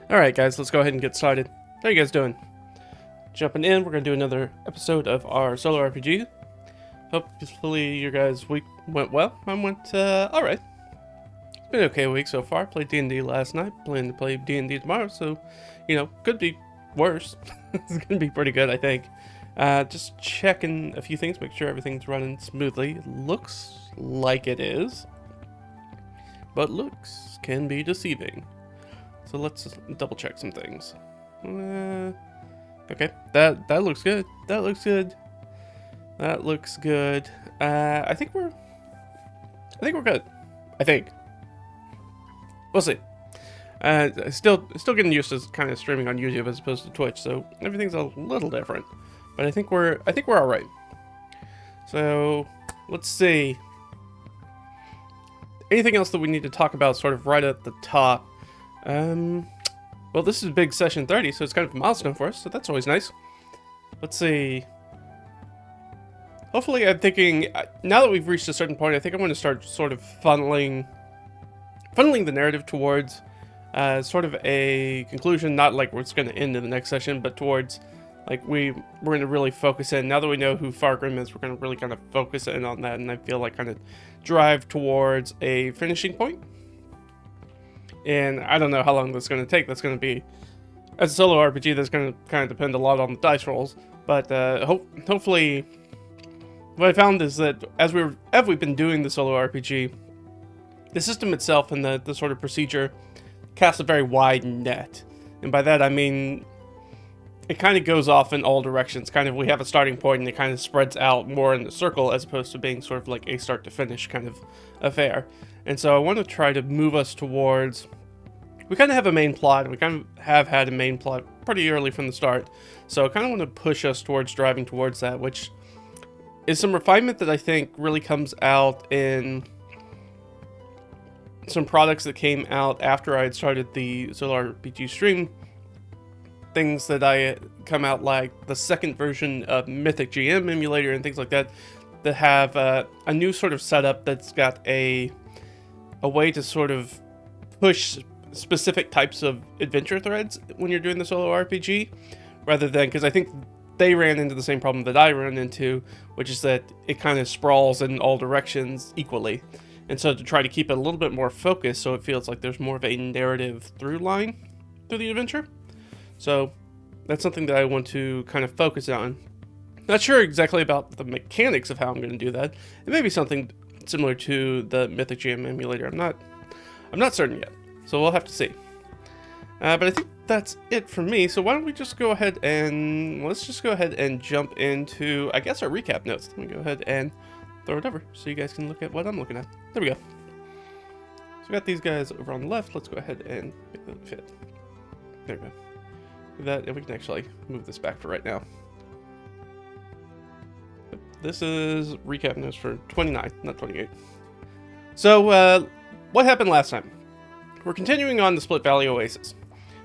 Alright guys, let's go ahead and get started. How you guys doing? Jumping in, we're going to do another episode of our solo RPG. Hopefully your guys' week went well. Mine went alright. It's been an okay week so far. Played D&D last night, planning to play D&D tomorrow, so, you know, could be worse. It's going to be pretty good, I think. Just checking a few things, make sure everything's running smoothly. It looks like it is, but looks can be deceiving. So let's double check some things. Okay, that looks good. That looks good. That looks good. I think we're good. I think. We'll see. Still getting used to kind of streaming on YouTube as opposed to Twitch, so everything's a little different. But I think we're all right. So let's see. Anything else that we need to talk about, sort of right at the top? Well, this is big session 30, so it's kind of a milestone for us, so that's always nice. Let's see. Hopefully, I'm thinking, now that we've reached a certain point, I think I'm going to start sort of funneling the narrative towards sort of a conclusion, not like it's going to end in the next session, but towards, like, we're going to really focus in. Now that we know who Fargrim is, we're going to really kind of focus in on that, and I feel like kind of drive towards a finishing point. And I don't know how long that's going to take. That's going to be, as a solo RPG, that's going to kind of depend a lot on the dice rolls. But hopefully, what I found is that as we've been doing the solo RPG, the system itself and the sort of procedure casts a very wide net. And by that I mean, it kind of goes off in all directions. Kind of, we have a starting point and it kind of spreads out more in the circle as opposed to being sort of like a start to finish kind of affair. And so I want to try to move us towards, we kind of have a main plot, and we kind of have had a main plot pretty early from the start. So I kind of want to push us towards driving towards that, which is some refinement that I think really comes out in some products that came out after I had started the solo RPG stream. Things that I come out like the second version of Mythic GM emulator and things like that, that have a new sort of setup that's got a way to sort of push specific types of adventure threads when you're doing the solo RPG, rather than, because I think they ran into the same problem that I ran into, which is that it kind of sprawls in all directions equally. And so to try to keep it a little bit more focused so it feels like there's more of a narrative through line through the adventure. So that's something that I want to kind of focus on. Not sure exactly about the mechanics of how I'm going to do that. It may be something similar to the Mythic GM emulator. I'm not certain yet, so we'll have to see. But I think that's it for me. So why don't we just go ahead and jump into, I guess, our recap notes. Let me go ahead and throw it over so you guys can look at what I'm looking at. There we go. So we got these guys over on the left. Let's go ahead and make that fit. There we go. Do that, and we can actually move this back for right now. This is recap notes for 29, not 28. So, what happened last time? We're continuing on the Split Valley Oasis.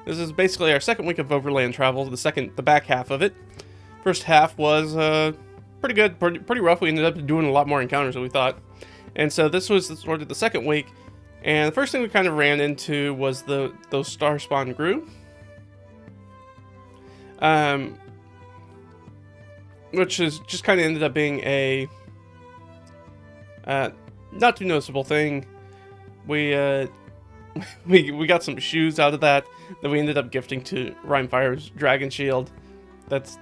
This is basically our second week of overland travel, the back half of it. First half was pretty good, pretty rough. We ended up doing a lot more encounters than we thought. And so this was sort of the second week. And the first thing we kind of ran into was those star spawn grew. Which is just kind of ended up being a not too noticeable thing. We got some shoes out of that we ended up gifting to Rhymefire's Dragon Shield. That's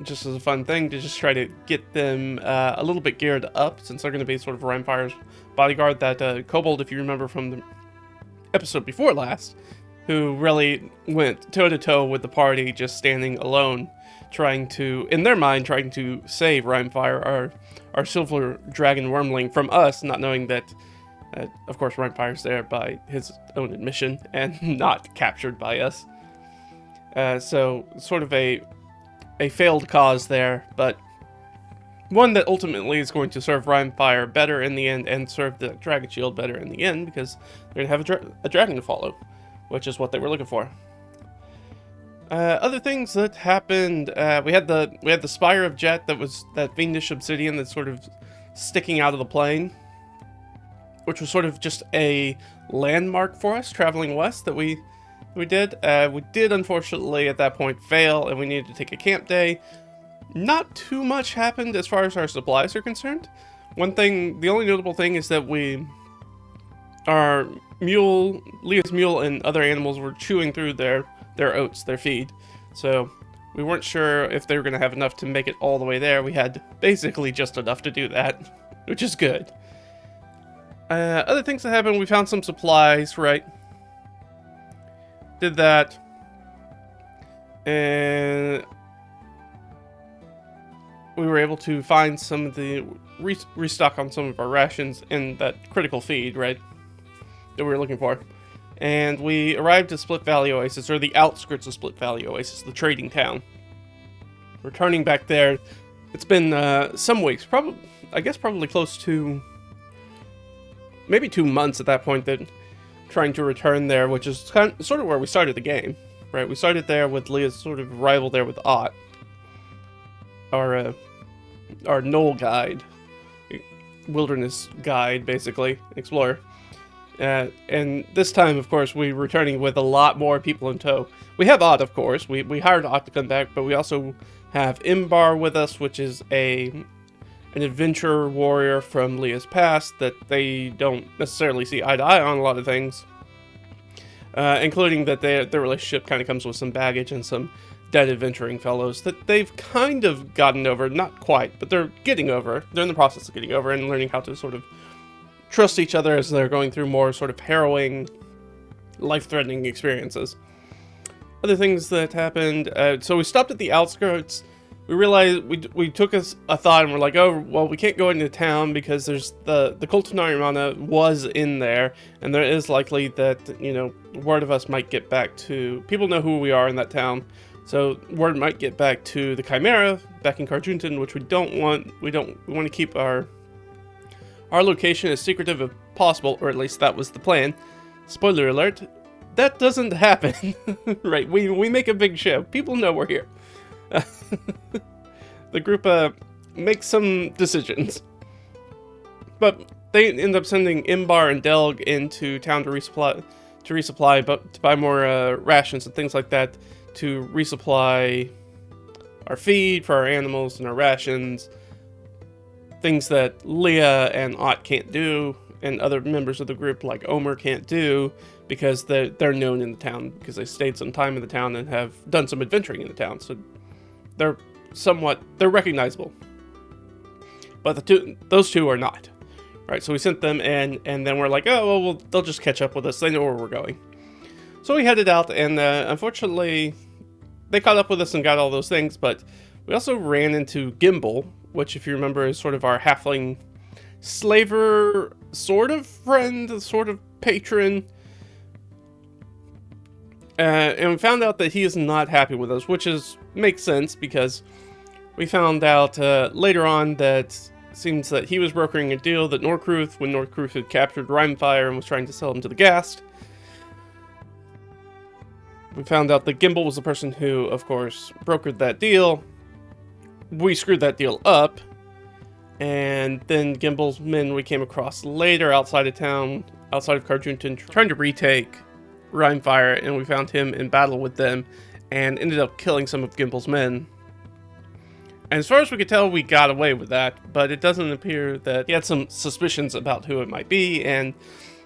just as a fun thing to just try to get them a little bit geared up, since they're going to be sort of Rhymefire's bodyguard. That Kobold, if you remember from the episode before last, who really went toe-to-toe with the party, just standing alone, trying to save Rhymefire, our silver dragon wormling, from us, not knowing that, of course, Rhymefire's there by his own admission, and not captured by us. So, sort of a failed cause there, but one that ultimately is going to serve Rhymefire better in the end, and serve the Dragon Shield better in the end, because they're going to have a dragon to follow, which is what they were looking for. Other things that happened, we had the Spire of Jet, that was that fiendish obsidian that's sort of sticking out of the plain, which was sort of just a landmark for us traveling west that we We did unfortunately at that point fail, and we needed to take a camp day. Not too much happened as far as our supplies are concerned. The only notable thing is that our mule, Leah's mule, and other animals were chewing through their oats, their feed. So we weren't sure if they were going to have enough to make it all the way there. We had basically just enough to do that, which is good. Other things that happened, we found some supplies, right? Did that. And we were able to find some of the restock on some of our rations and that critical feed, right? That we were looking for. And we arrived at Split Valley Oasis, or the outskirts of Split Valley Oasis, the trading town. Returning back there, it's been some weeks, probably close to maybe 2 months at that point, that trying to return there, which is sort of where we started the game, right? We started there with Leah's sort of rival there with Ott, our knoll guide, wilderness guide, basically, explorer. And this time, of course, we're returning with a lot more people in tow. We have Ott, of course. We hired Ott to come back, but we also have Imbar with us, which is an adventure warrior from Leah's past that they don't necessarily see eye to eye on a lot of things, including that their relationship kind of comes with some baggage and some dead adventuring fellows that they've kind of gotten over, not quite, but they're getting over. They're in the process of getting over and learning how to sort of trust each other as they're going through more sort of harrowing, life-threatening experiences. Other things that happened, so we stopped at the outskirts. We realized, we took a thought and we're like, oh, well, we can't go into town because there's the cult of Narimana was in there, and there is likely that, word of us might get back to, people know who we are in that town, so word might get back to the Chimera back in Carjuntan, which we don't want. We want to keep our location as secretive as possible, or at least that was the plan. Spoiler alert, that doesn't happen. Right, we make a big show. People know we're here. The group makes some decisions. But they end up sending Imbar and Delg into town to resupply, but to buy more rations and things like that, to resupply our feed for our animals and our rations. Things that Leah and Ott can't do, and other members of the group like Omer can't do, because they're known in the town, because they stayed some time in the town and have done some adventuring in the town, so they're recognizable. But those two are not. Right, so we sent them, and then we're like, oh, well, they'll just catch up with us, they know where we're going. So we headed out, and unfortunately, they caught up with us and got all those things, but we also ran into Gimbal, which, if you remember, is sort of our halfling slaver sort of friend, sort of patron. And we found out that he is not happy with us, which makes sense, because we found out later on that it seems that he was brokering a deal that Norcruth, when Norcruth had captured Rhymefire and was trying to sell him to the Ghast, we found out that Gimbal was the person who, of course, brokered that deal. We screwed that deal up, and then Gimbal's men we came across later outside of town, outside of Carjuntan, trying to retake Rhymefire, and we found him in battle with them, and ended up killing some of Gimbal's men. And as far as we could tell, we got away with that, but it doesn't appear that he had some suspicions about who it might be, and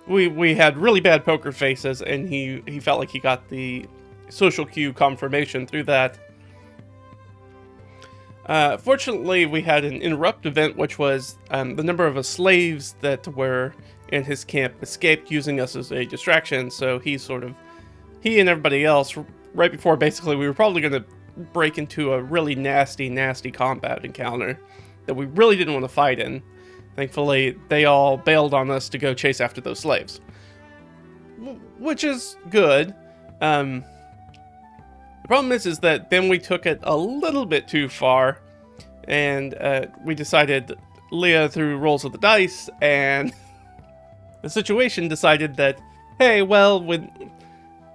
we had really bad poker faces, and he felt like he got the social cue confirmation through that. Fortunately, we had an interrupt event, which was the number of slaves that were in his camp escaped, using us as a distraction. So he and everybody else, right before basically we were probably going to break into a really nasty combat encounter that we really didn't want to fight in. Thankfully, they all bailed on us to go chase after those slaves, which is good. The problem is that then we took it a little bit too far, and we decided, Leah threw rolls of the dice, and the situation decided that, hey, well,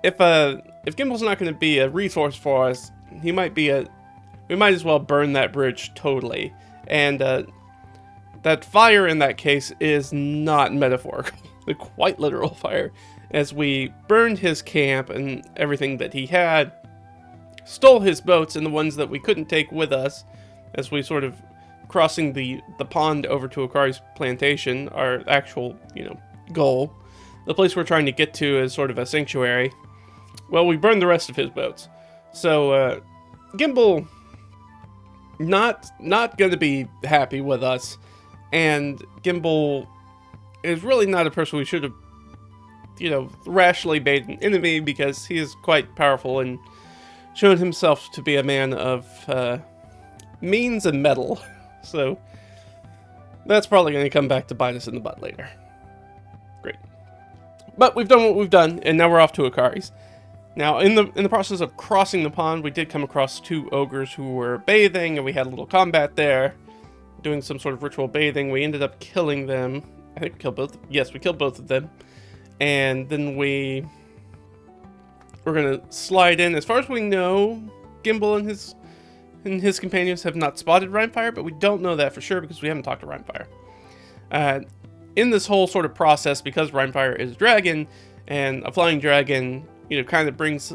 if Gimbal's not going to be a resource for us, we might as well burn that bridge totally. And that fire in that case is not metaphorical. the quite literal fire, as we burned his camp and everything that he had, stole his boats and the ones that we couldn't take with us, as we sort of crossing the pond over to Akari's plantation, our actual, goal. The place we're trying to get to is sort of a sanctuary. Well, we burned the rest of his boats. So, Gimbal, not going to be happy with us. And Gimbal is really not a person we should have, rashly made an enemy, because he is quite powerful and shown himself to be a man of means and metal. So, that's probably going to come back to bite us in the butt later. Great. But we've done what we've done, and now we're off to Akari's. Now, in the process of crossing the pond, we did come across 2 ogres who were bathing, and we had a little combat there, doing some sort of ritual bathing. We ended up killing them. I think we killed both. Yes, we killed both of them. And then we're going to slide in. As far as we know, Gimbal and his companions have not spotted Rhymefire, but we don't know that for sure because we haven't talked to Rhymefire. In this whole sort of process, because Rhymefire is a dragon, and a flying dragon, kind of brings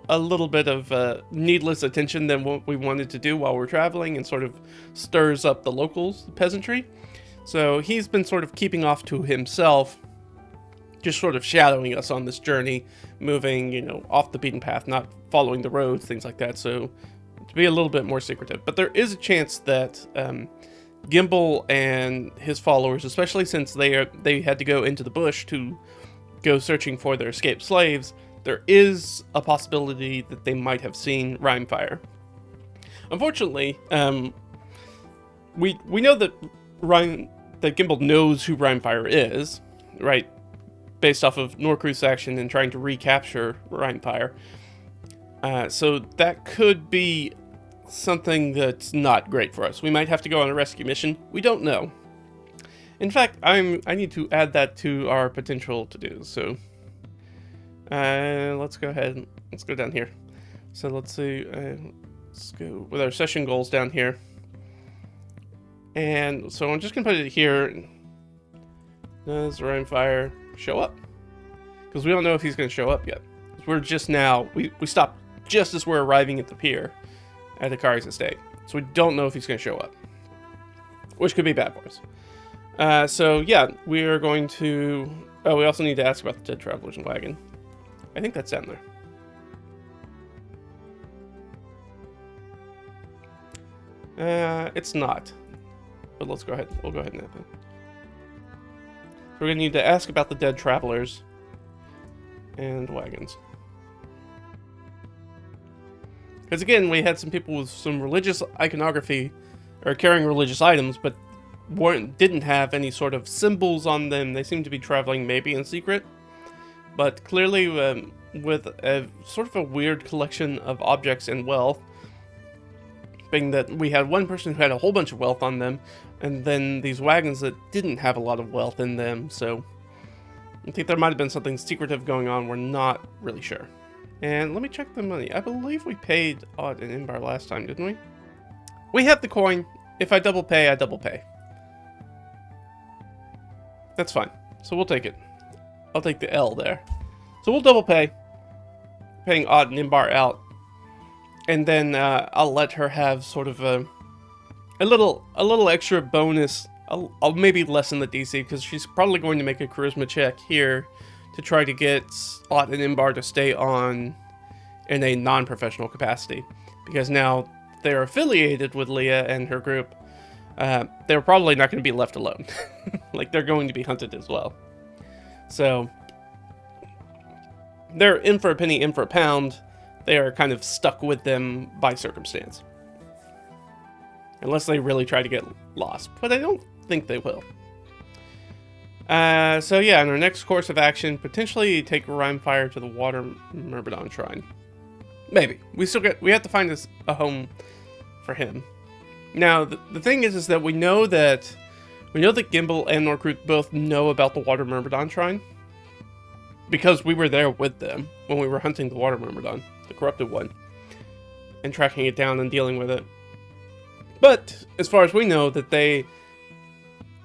a little bit of needless attention than what we wanted to do while we're traveling, and sort of stirs up the locals, the peasantry. So he's been sort of keeping off to himself, just sort of shadowing us on this journey, moving, off the beaten path, not following the roads, things like that. So to be a little bit more secretive. But there is a chance that Gimbal and his followers, especially since they had to go into the bush to go searching for their escaped slaves, there is a possibility that they might have seen Rhymefire. Unfortunately, we know that Gimbal knows who Rhymefire is, right? Based off of Norcruth's action in trying to recapture Rhymefire. So that could be something that's not great for us. We might have to go on a rescue mission. We don't know. In fact, I need to add that to our potential to-dos. So let's go ahead. Let's go down here. So let's see. Let's go with our session goals down here. And so I'm just gonna put it here. Does Rhymefire show up? Because we don't know if he's gonna show up yet. We're just now, we stopped just as we're arriving at the pier at Akari's estate. So we don't know if he's gonna show up, which could be bad for us. So yeah, we are going to, we also need to ask about the dead traveler's wagon. I think that's down there. It's not. But let's go ahead. We'll go ahead and add that. So we're going to need to ask about the dead travelers and wagons. Because again, we had some people with some religious iconography, or carrying religious items, but didn't have any sort of symbols on them. They seemed to be traveling maybe in secret. But clearly with a sort of a weird collection of objects and wealth. Being that we had one person who had a whole bunch of wealth on them, and then these wagons that didn't have a lot of wealth in them, so I think there might have been something secretive going on. We're not really sure. And let me check the money. I believe we paid Odd and Imbar last time, didn't we? We have the coin. If I double pay, I double pay. That's fine. So we'll take it. I'll take the L there. So we'll double pay. Paying Odd and Imbar out. And then I'll let her have sort of a little extra bonus. I'll maybe lessen the DC because she's probably going to make a charisma check here to try to get Odd and Imbar to stay on in a non-professional capacity. Because now they're affiliated with Leah and her group. They're probably not going to be left alone. Like, they're going to be hunted as well. So they're in for a penny, in for a pound. They are kind of stuck with them by circumstance. Unless they really try to get lost. But I don't think they will. So yeah, in our next course of action, potentially take Rhymefire to the Water Myrmidon Shrine. Maybe. We have to find a home for him. Now, the thing is that we know that Gimbal and Norcruth both know about the Water Myrmidon Shrine. Because we were there with them when we were hunting the Water Myrmidon, the corrupted one, and tracking it down and dealing with it. But as far as we know, that they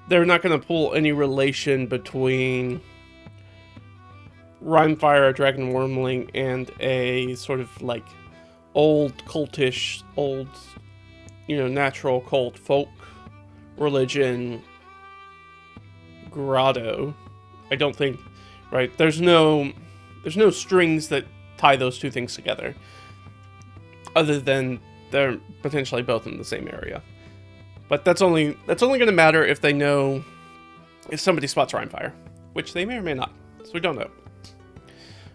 they're not going to pull any relation between Rhymefire, Dragon Wormling, and a sort of like old cultish, old, natural cult folk religion grotto. I don't think, right? There's no strings that tie those two things together, other than they're potentially both in the same area. But that's only going to matter if they know if somebody spots Rhymefire, which they may or may not. So we don't know.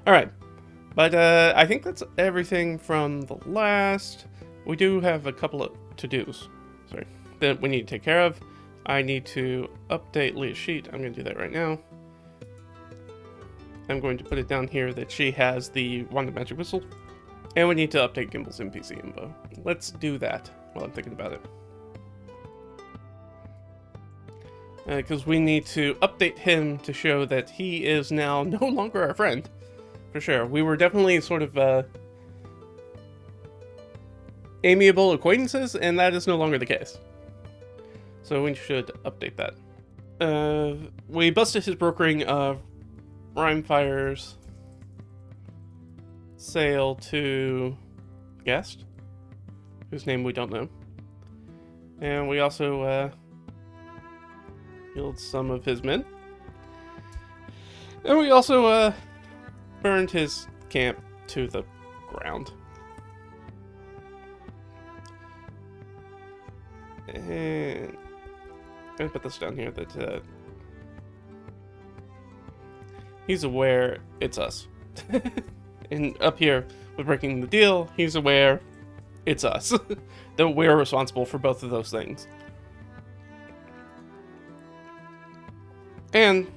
All right, but I think that's everything from the last. We do have a couple of to-dos, sorry, that we need to take care of. I need to update Leah's sheet. I'm going to do that right now. I'm going to put it down here that she has the Wand of Magic Whistle. And we need to update Gimble's NPC info. Let's do that while I'm thinking about it. Because we need to update him to show that he is now no longer our friend. For sure. We were definitely sort of amiable acquaintances, and that is no longer the case. So we should update that. We busted his brokering of Rhymefire's sale to guest, whose name we don't know. And we also killed some of his men. And we also burned his camp to the ground. And I'm gonna put this down here that he's aware it's us. And up here, with breaking the deal, he's aware it's us. That we're responsible for both of those things. And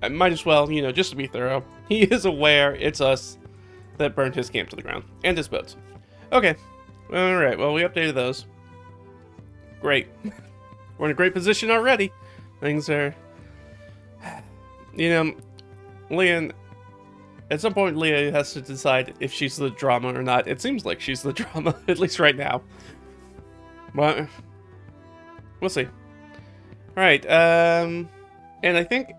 I might as well, just to be thorough, he is aware it's us that burned his camp to the ground. And his boats. Okay. Alright, well, we updated those. Great. We're in a great position already. Things are... Leah... At some point, Leah has to decide if she's the drama or not. It seems like she's the drama, at least right now. But... we'll see. Alright, and I think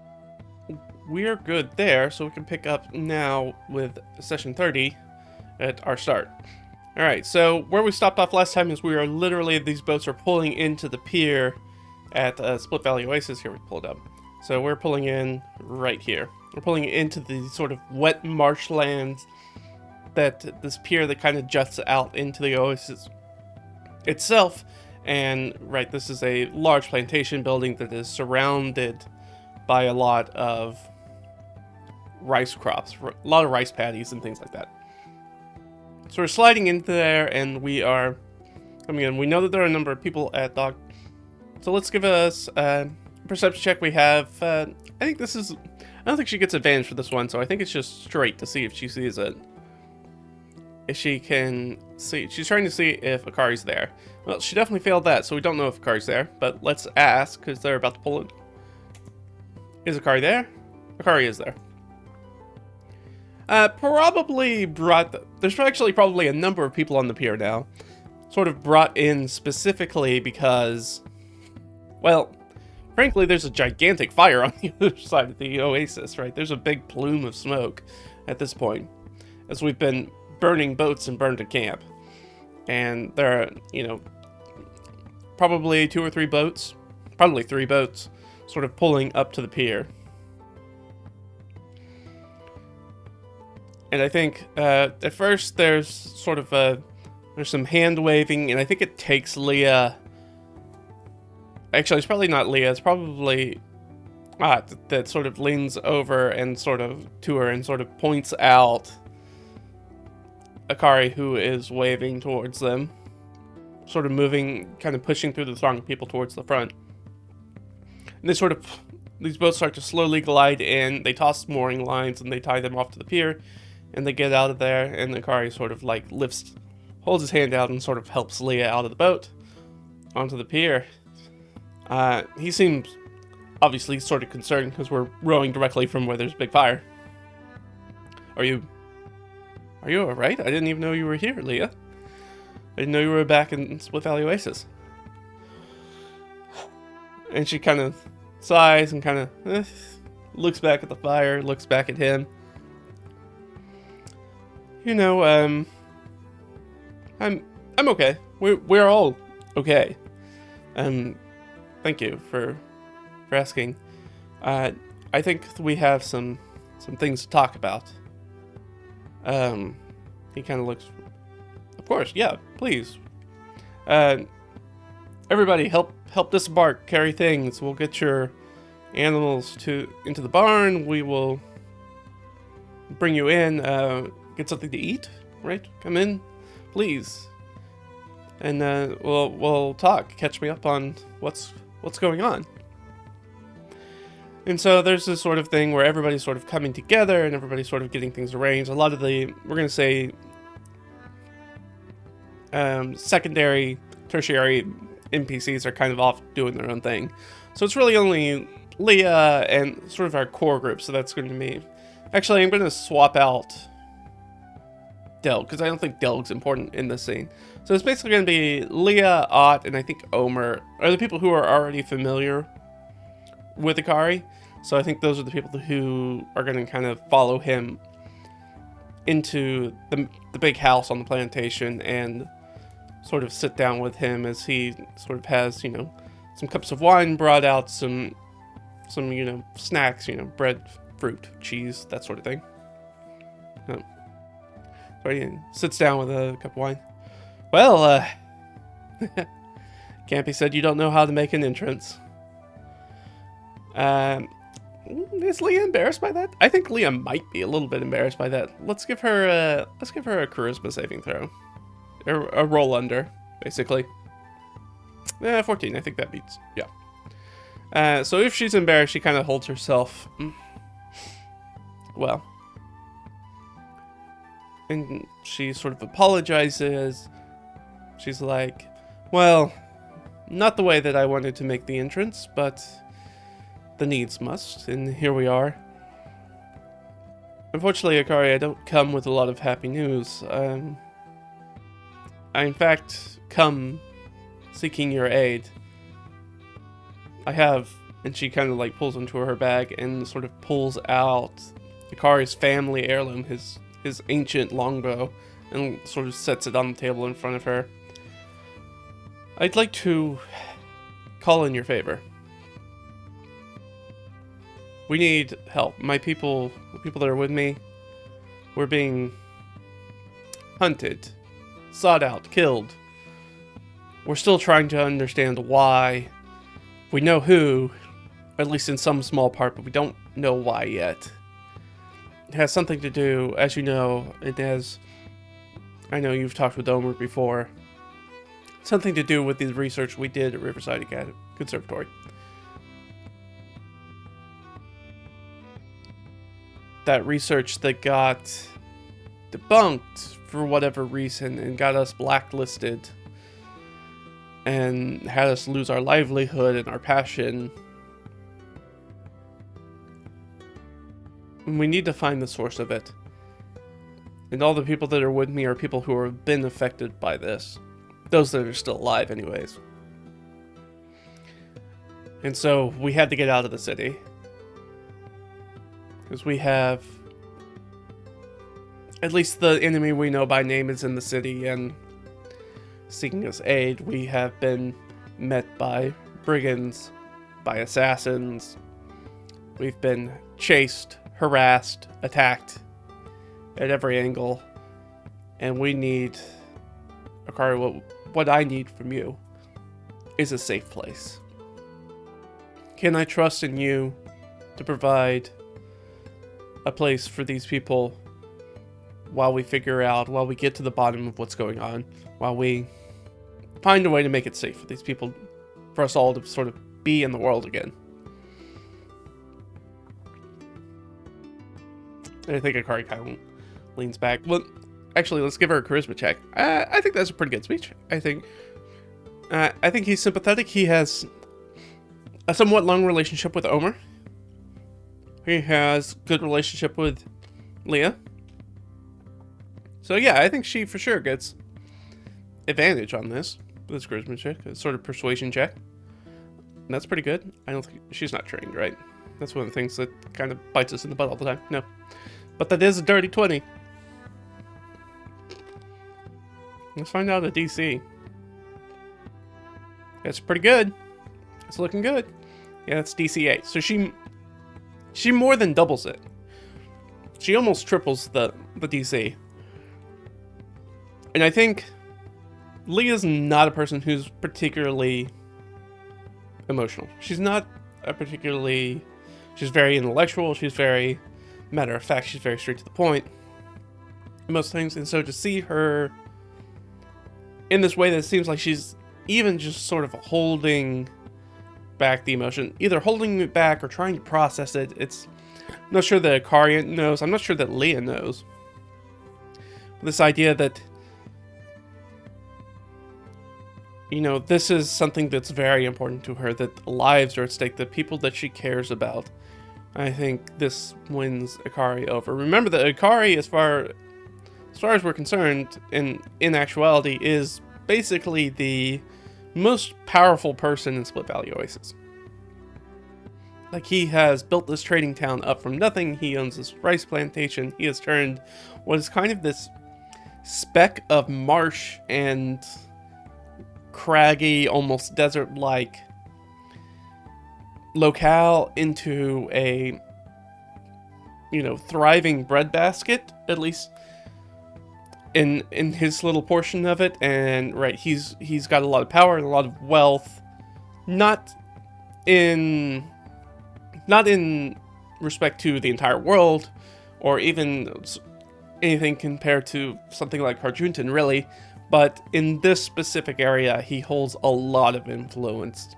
we're good there, so we can pick up now with session 30 at our start. Alright, so where we stopped off last time is we are literally, these boats are pulling into the pier at Split Valley Oasis. Here, we pulled up. So we're pulling in right here. We're pulling into the sort of wet marshlands that this pier that kind of juts out into the oasis itself. And right, this is a large plantation building that is surrounded by a lot of rice crops, a lot of rice paddies and things like that. So we're sliding into there, and we are coming in. We know that there are a number of people at dock. So let's give us a perception check. We have, I think this is, I don't think she gets advantage for this one, so I think it's just straight to see if she sees it. If she can see, she's trying to see if Akari's there. Well, she definitely failed that, so we don't know if Akari's there, but let's ask, because they're about to pull it. Is Akari there? Akari is there. Probably brought... There's actually probably a number of people on the pier now. Sort of brought in specifically because... Well, frankly, there's a gigantic fire on the other side of the oasis, right? There's a big plume of smoke at this point. As we've been burning boats and burned a camp. And there are, probably 2 or 3 boats. Probably 3 boats. Sort of pulling up to the pier. And I think, at first, there's sort of there's some hand waving, and I think it takes Leah... Actually, it's probably not Leah, it's probably... that sort of leans over and sort of to her and sort of points out Akari, who is waving towards them. Sort of moving, kind of pushing through the throng of people towards the front. And they sort of... These boats start to slowly glide in, they toss mooring lines, and they tie them off to the pier. And they get out of there, and Akari sort of like holds his hand out and sort of helps Leah out of the boat onto the pier. He seems obviously sort of concerned because we're rowing directly from where there's a big fire. Are you alright? I didn't even know you were here, Leah. I didn't know you were back in Split Valley Oasis. And she kind of sighs and kind of looks back at the fire, looks back at him. You know, I'm okay. We're all okay. Thank you for asking. I think we have some things to talk about. He kind of looks. Of course, yeah, please. Everybody, help disembark, carry things. We'll get your animals into the barn. We will bring you in. Get something to eat, right? Come in, please. And we'll talk. Catch me up on what's going on. And so there's this sort of thing where everybody's sort of coming together and everybody's sort of getting things arranged. A lot of the, we're going to say, secondary, tertiary NPCs are kind of off doing their own thing. So it's really only Leah and sort of our core group. So that's going to be... Actually, I'm going to swap out Delg, because I don't think Delg's important in this scene. So it's basically going to be Leah, Ott, and I think Omer are the people who are already familiar with Akari. So I think those are the people who are going to kind of follow him into the big house on the plantation and sort of sit down with him as he sort of has, you know, some cups of wine brought out, some you know, snacks, you know, bread, fruit, cheese, that sort of thing. So he sits down with a cup of wine. Well, Campy said you don't know how to make an entrance. Is Leah embarrassed by that? I think Leah might be a little bit embarrassed by that. Let's give her a charisma saving throw. A roll under, basically. 14, I think that beats. Yeah. So if she's embarrassed, she kind of holds herself. Well. And she sort of apologizes. She's like, well, not the way that I wanted to make the entrance, but the needs must, and here we are. Unfortunately, Akari, I don't come with a lot of happy news. I, in fact, come seeking your aid. I have, and she kind of like pulls into her bag and sort of pulls out Akari's family heirloom, his ancient longbow, and sort of sets it on the table in front of her. I'd like to call in your favor. We need help. My people, the people that are with me, we're being hunted, sought out, killed. We're still trying to understand why. We know who, at least in some small part, but we don't know why yet. It has something to do, as you know, it has, I know you've talked with Omer before, something to do with the research we did at Riverside Conservatory. That research that got debunked for whatever reason and got us blacklisted and had us lose our livelihood and our passion. And we need to find the source of it. And all the people that are with me are people who have been affected by this. Those that are still alive anyways. And so we had to get out of the city. Because we have... At least the enemy we know by name is in the city and seeking us aid. We have been met by brigands, by assassins. We've been chased, harassed, attacked at every angle. And we need... Akari, what I need from you is a safe place. Can I trust in you to provide a place for these people while we get to the bottom of what's going on, while we find a way to make it safe for these people, for us all to sort of be in the world again? And I think Akari kind of leans back. Well, actually, let's give her a charisma check. I think that's a pretty good speech. I think he's sympathetic. He has a somewhat long relationship with Omer. He has good relationship with Leah. So yeah, I think she for sure gets advantage on this charisma check, a sort of persuasion check. And that's pretty good. I don't think she's not trained, right? That's one of the things that kind of bites us in the butt all the time. No. But that is a dirty 20. Let's find out the DC. That's pretty good. It's looking good. Yeah, it's DC 8. So she more than doubles it. She almost triples the DC. And I think Leah's not a person who's particularly emotional. She's not a particularly... She's very intellectual. She's very matter of fact. She's very straight to the point. Most things. And so to see her in this way that seems like she's even just sort of holding back the emotion. Either holding it back or trying to process it. I'm not sure that Akari knows. I'm not sure that Leah knows. This idea that, you know, this is something that's very important to her, that lives are at stake, the people that she cares about. I think this wins Akari over. Remember that Akari, as far as we're concerned, in actuality, is basically the most powerful person in Split Valley Oasis. Like, he has built this trading town up from nothing. He owns this rice plantation. He has turned what is kind of this speck of marsh and craggy, almost desert-like locale into a, you know, thriving breadbasket, at least in his little portion of it. And right, he's got a lot of power and a lot of wealth, not in respect to the entire world, or even anything compared to something like Harjuntan, really. But in this specific area, he holds a lot of influence.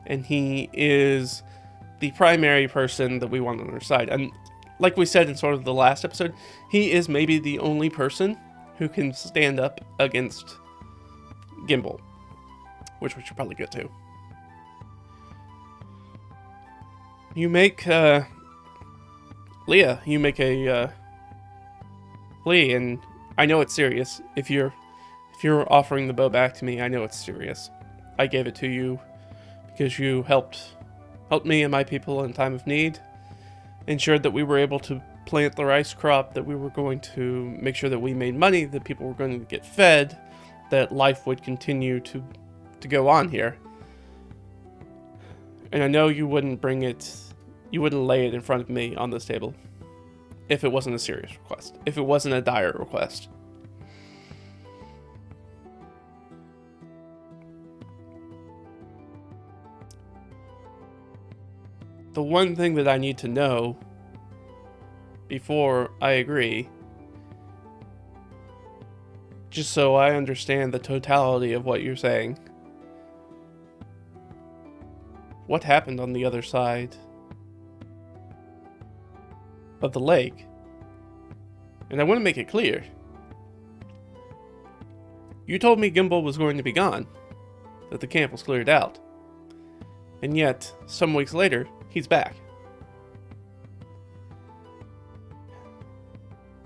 And he is the primary person that we want on our side. And like we said in sort of the last episode, he is maybe the only person who can stand up against Gimbal. Which we should probably get to. You make, Leah, you make a plea, and I know it's serious. If you're offering the bow back to me, I know it's serious. I gave it to you because you helped me and my people in time of need, ensured that we were able to plant the rice crop, that we were going to make sure that we made money, that people were going to get fed, that life would continue to go on here. And I know you wouldn't lay it in front of me on this table if it wasn't a serious request, if it wasn't a dire request. The one thing that I need to know before I agree, just so I understand the totality of what you're saying, what happened on the other side of the lake? And I want to make it clear. You told me Gimbal was going to be gone, that the camp was cleared out. And yet, some weeks later, he's back.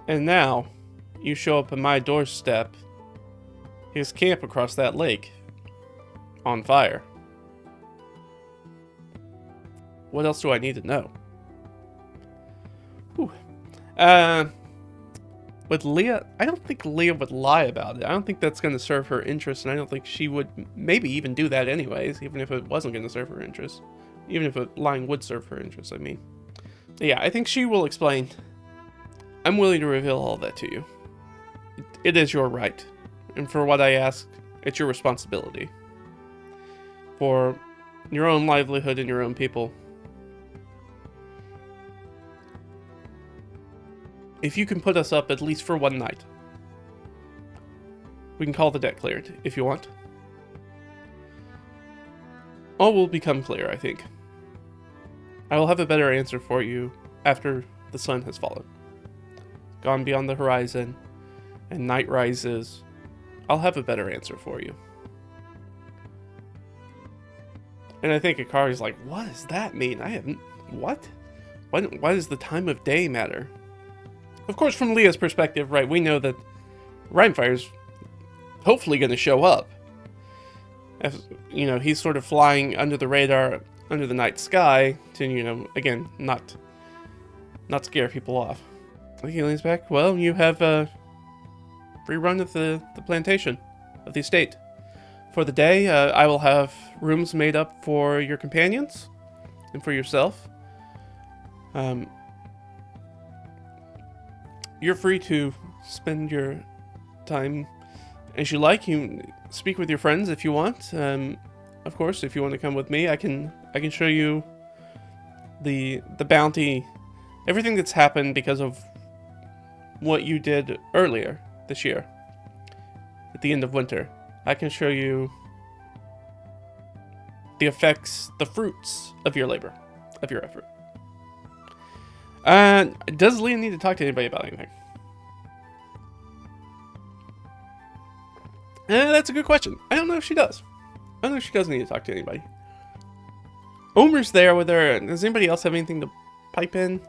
And now, you show up at my doorstep, his camp across that lake, on fire. What else do I need to know? Whew. With Leah, I don't think Leah would lie about it. I don't think that's going to serve her interest, and I don't think she would maybe even do that anyways, even if it wasn't going to serve her interest. Even if lying would serve her interest, I mean. Yeah, I think she will explain. I'm willing to reveal all that to you. It is your right. And for what I ask, it's your responsibility. For your own livelihood and your own people. If you can put us up at least for one night, we can call the debt cleared, if you want. All will become clear, I think. I will have a better answer for you after the sun has fallen. Gone beyond the horizon, and night rises. I'll have a better answer for you. And I think Akari's like, what does that mean? What? Why does the time of day matter? Of course, from Leah's perspective, right, we know that Rhymefire's hopefully going to show up. As, you know, he's sort of flying under the radar under the night sky to, you know, again, not scare people off. He leans back. Well, you have a free run of the plantation, of the estate. For the day, I will have rooms made up for your companions and for yourself. You're free to spend your time as you like. You speak with your friends if you want. Of course, if you want to come with me, I can show you the bounty, everything that's happened because of what you did earlier this year, at the end of winter. I can show you the effects, the fruits of your labor, of your effort. Does Leah need to talk to anybody about anything? That's a good question. I don't know if she does. I don't know if she does need to talk to anybody. Omer's there with her. Does anybody else have anything to pipe in?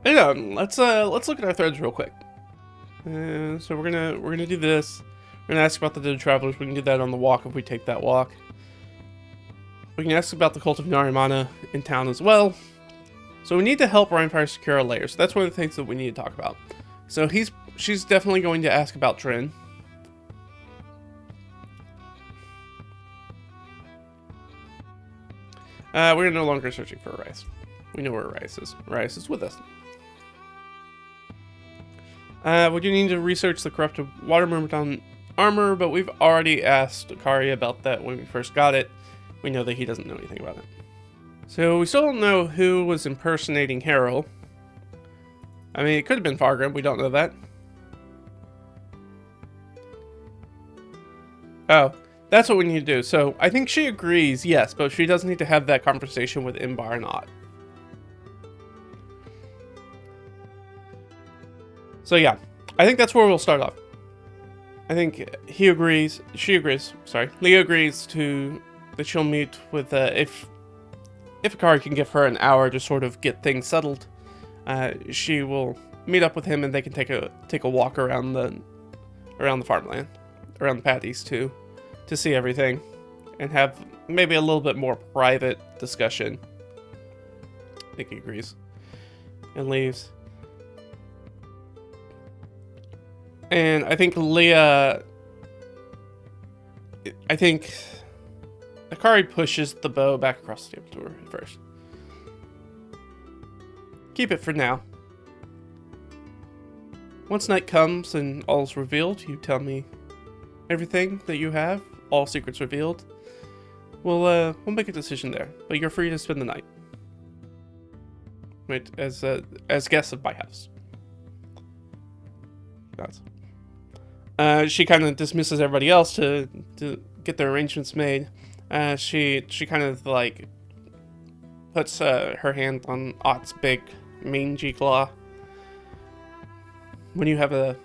Yeah, let's look at our threads real quick. So we're gonna do this. We're gonna ask about the dead travelers. We can do that on the walk if we take that walk. We can ask about the cult of Narimana in town as well. So we need to help Rhinefire secure our layers. That's one of the things that we need to talk about. So she's definitely going to ask about Trin. We're no longer searching for Rice. We know where Rice is. Rice is with us. We do need to research the corrupted water mermaton armor, but we've already asked Akari about that when we first got it. We know that he doesn't know anything about it. So we still don't know who was impersonating Harrow. I mean, it could have been Fargrim. We don't know that. Oh, that's what we need to do. So I think she agrees, yes, but she does need to have that conversation with Imbar and Ott. So yeah, I think that's where we'll start off. I think he agrees, she agrees, sorry, Leah agrees that she'll meet with, if Akari can give her an hour to sort of get things settled, she will meet up with him and they can take a walk around the farmland, around the paddies to see everything and have maybe a little bit more private discussion. I think he agrees and leaves. And I think Akari pushes the bow back across the table to her first. Keep it for now. Once night comes and all's revealed, you tell me everything that you have, all secrets revealed. We'll make a decision there, but you're free to spend the night. Right, as guests of my house. That's. She kind of dismisses everybody else to get their arrangements made. She kind of like puts her hand on Ott's big mangy claw. When you have a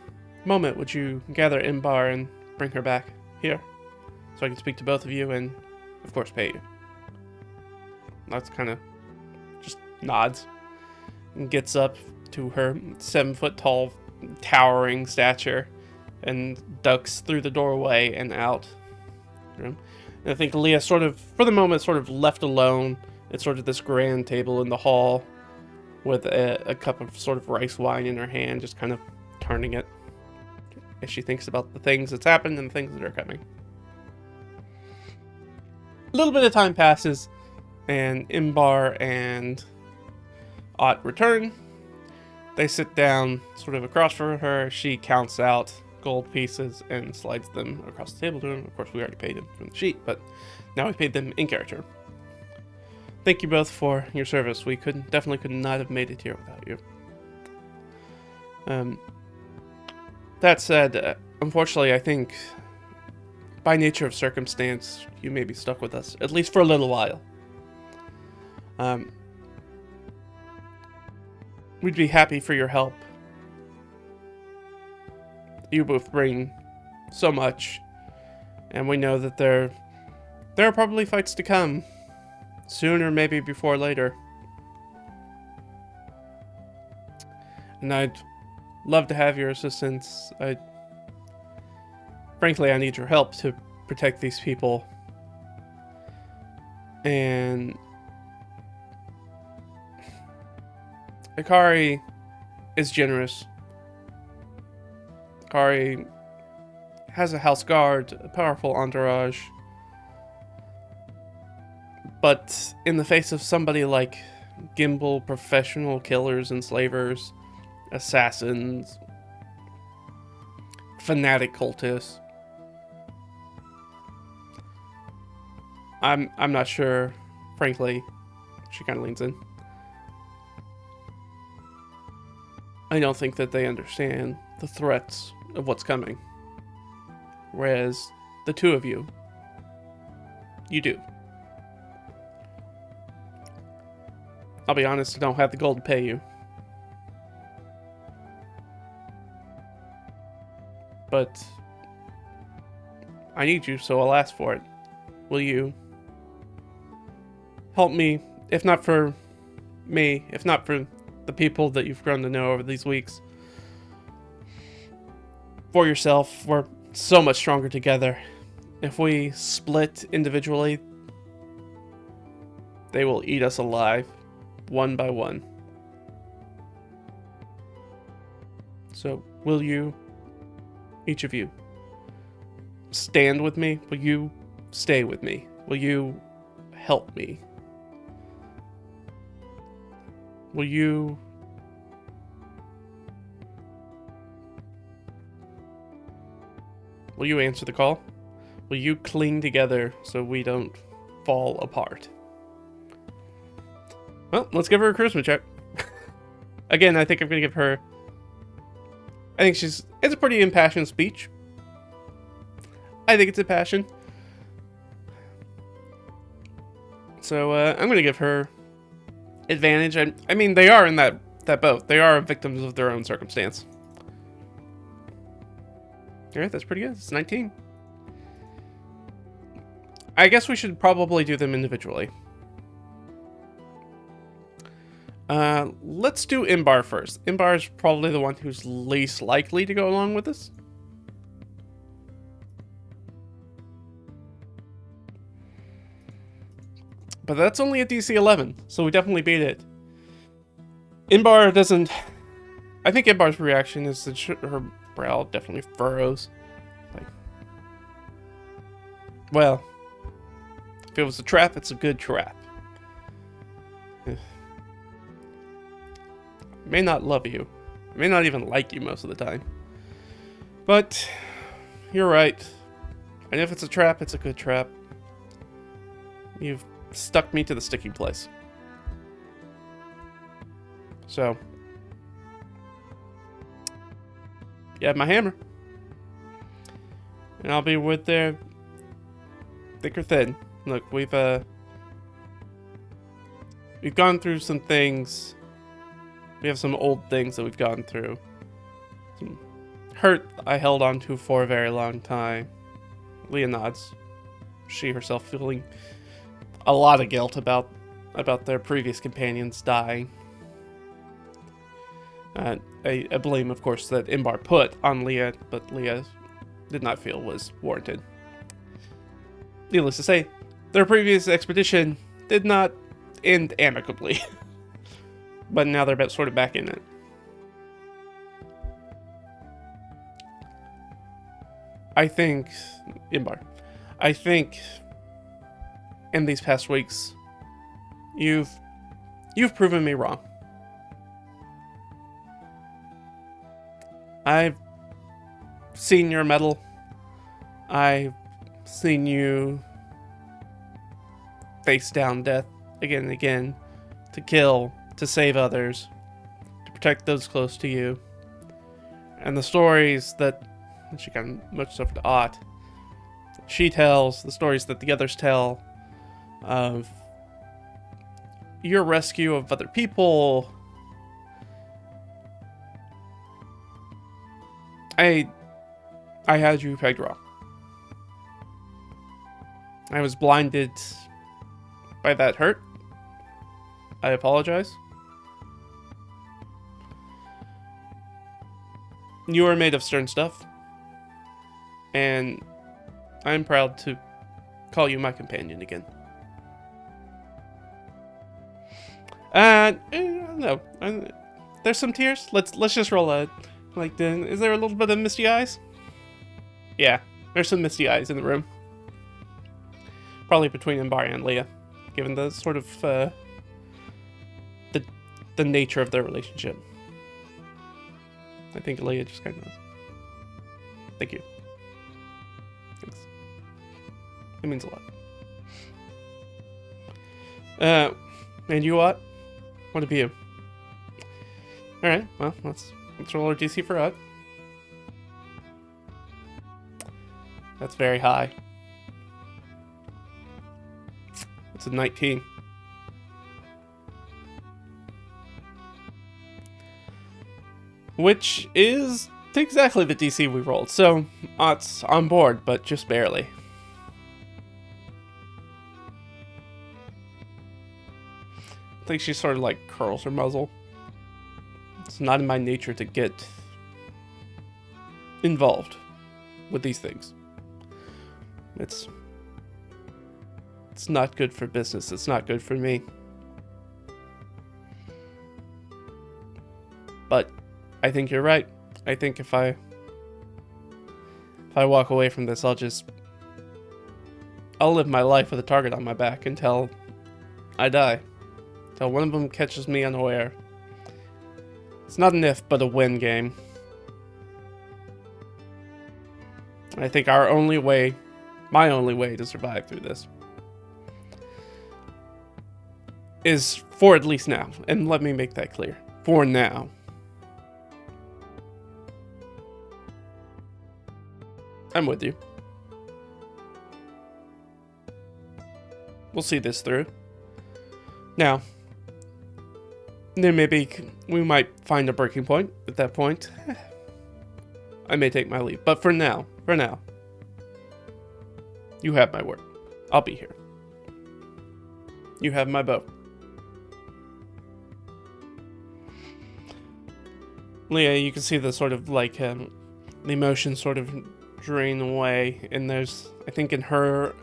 moment, would you gather Imbar and bring her back here, so I can speak to both of you and, of course, pay you? That's kind of just nods and gets up to her 7-foot-tall, towering stature and ducks through the doorway and out. And I think Leah sort of, for the moment, sort of left alone at sort of this grand table in the hall with a cup of sort of rice wine in her hand, just kind of turning it as she thinks about the things that's happened and the things that are coming. A little bit of time passes, and Imbar and Ott return. They sit down sort of across from her. She counts out gold pieces and slides them across the table to him. Of course, we already paid him from the sheet, but now we paid them in character. Thank you both for your service. We definitely could not have made it here without you. That said, unfortunately, I think by nature of circumstance, you may be stuck with us, at least for a little while. We'd be happy for your help. You both bring so much, and we know that there are probably fights to come, sooner maybe before later. And I'd love to have your assistance. frankly, I need your help to protect these people. And Akari is generous. Akari has a house guard, a powerful entourage. But in the face of somebody like Gimbal, professional killers, enslavers, assassins, fanatic cultists, I'm not sure, frankly. She kind of leans in. I don't think that they understand the threats of what's coming. Whereas the two of you do. I'll be honest, I don't have the gold to pay you. But I need you, so I'll ask for it. Will you help me, if not for me, if not for the people that you've grown to know over these weeks, for yourself? We're so much stronger together. If we split individually, they will eat us alive, one by one. So, will you, each of you, stand with me? Will you stay with me? Will you help me? Will you answer the call? Will you cling together so we don't fall apart? Well, let's give her a charisma check. Again, I think I'm going to give her... I think it's a pretty impassioned speech. I think it's a passion. So, I'm going to give her advantage. I mean, they are in that boat. They are victims of their own circumstance. Alright, that's pretty good. It's 19. I guess we should probably do them individually. Let's do Imbar first. Imbar is probably the one who's least likely to go along with this. But that's only a DC 11, so we definitely beat it. Imbar doesn't... I think Imbar's reaction is that her brow definitely furrows. Like, well, if it was a trap, it's a good trap. May not love you. May not even like you most of the time. But, you're right. And if it's a trap, it's a good trap. You've stuck me to the sticking place. So, you have my hammer. And I'll be with there, thick or thin. Look, we've gone through some things. We have some old things that we've gone through. Some hurt I held on to for a very long time. Leah nods. She herself feeling a lot of guilt about their previous companions dying. A blame, of course, that Imbar put on Leah, but Leah did not feel was warranted. Needless to say, their previous expedition did not end amicably. But now they're sort of back in it. I think, Imbar, in these past weeks, you've proven me wrong. I've seen your mettle. I've seen you face down death again and again to kill, to save others, to protect those close to you. And the stories that she kind of much over to Ott, she tells, the stories that the others tell of your rescue of other people. I had you pegged wrong. I was blinded by that hurt. I apologize. You are made of stern stuff. and I'm proud to call you my companion again. No, there's some tears. Let's just roll out. Like, is there a little bit of misty eyes? Yeah, there's some misty eyes in the room. Probably between Imbar and Leah, given the sort of the nature of their relationship. I think Leah just kind of knows. Thank you. Thanks. It means a lot. And you what? What of you? Alright, well, let's roll our DC for Ut. That's very high. It's a 19. Which is exactly the DC we rolled, so Ut's on board, but just barely. I think she sort of like curls her muzzle. It's not in my nature to get involved with these things. It's not good for business. It's not good for me. But I think you're right. I think if I walk away from this, I'll live my life with a target on my back until I die. Until one of them catches me unaware. It's not an if, but a when game. I think my only way to survive through this is for at least now. And let me make that clear. For now. I'm with you. We'll see this through. Now, we might find a breaking point. At that point, I may take my leave. But for now, you have my word. I'll be here. You have my bow. Leah, you can see the sort of like the emotion sort of drain away, and there's, I think in her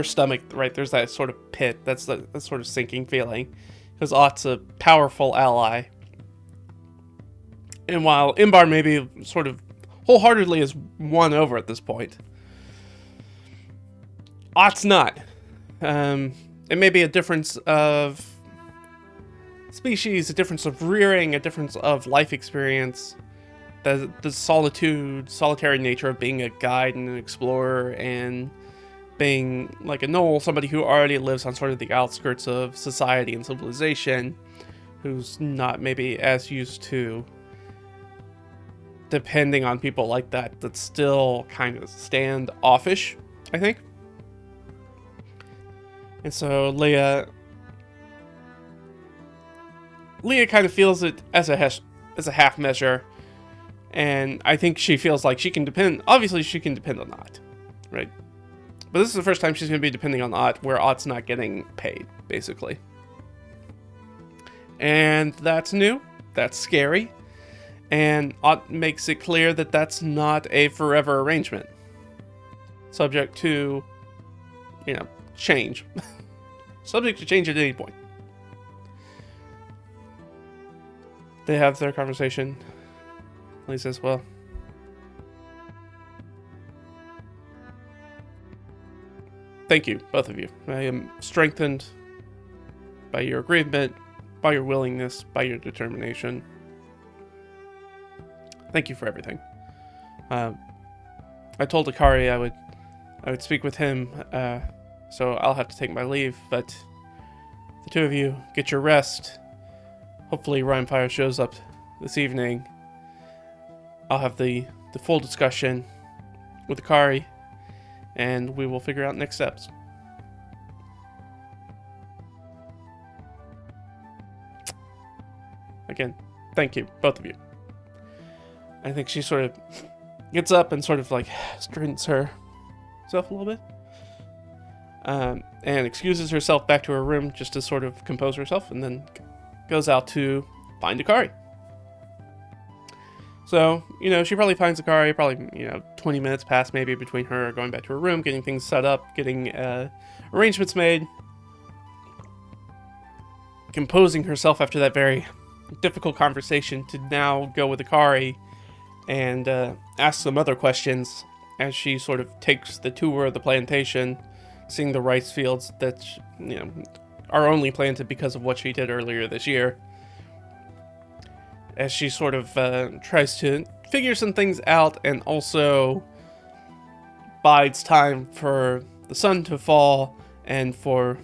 stomach, right, there's that sort of pit, that's the sort of sinking feeling, because Ott's a powerful ally, and while Imbar maybe sort of wholeheartedly is won over at this point, Ott's not. It may be a difference of species, a difference of rearing, a difference of life experience, the solitary nature of being a guide and an explorer, and being like a Knoll, somebody who already lives on sort of the outskirts of society and civilization, who's not maybe as used to depending on people like that, that's still kind of standoffish, I think. And so Leah kind of feels it as a half measure. And I think she feels like she can depend, obviously she can depend on Ott, right? But this is the first time she's going to be depending on Ott, where Ott's not getting paid, basically. And that's new, that's scary, and Ott makes it clear that that's not a forever arrangement. Subject to, change. Subject to change at any point. They have their conversation. He says, well, thank you, both of you. I am strengthened by your agreement, by your willingness, by your determination. Thank you for everything. I told Akari I would speak with him, so I'll have to take my leave, but the two of you get your rest. Hopefully Rhymefire shows up this evening. I'll have the full discussion with Akari, and we will figure out next steps. Again, thank you, both of you. I think she sort of gets up and sort of like straightens herself a little bit, and excuses herself back to her room just to sort of compose herself, and then goes out to find Akari. So, you know, she probably finds Akari, probably, you know, 20 minutes pass maybe between her going back to her room, getting things set up, getting arrangements made, composing herself after that very difficult conversation to now go with Akari and ask some other questions as she sort of takes the tour of the plantation, seeing the rice fields that, you know, are only planted because of what she did earlier this year. As she sort of tries to figure some things out and also bides time for the sun to fall and for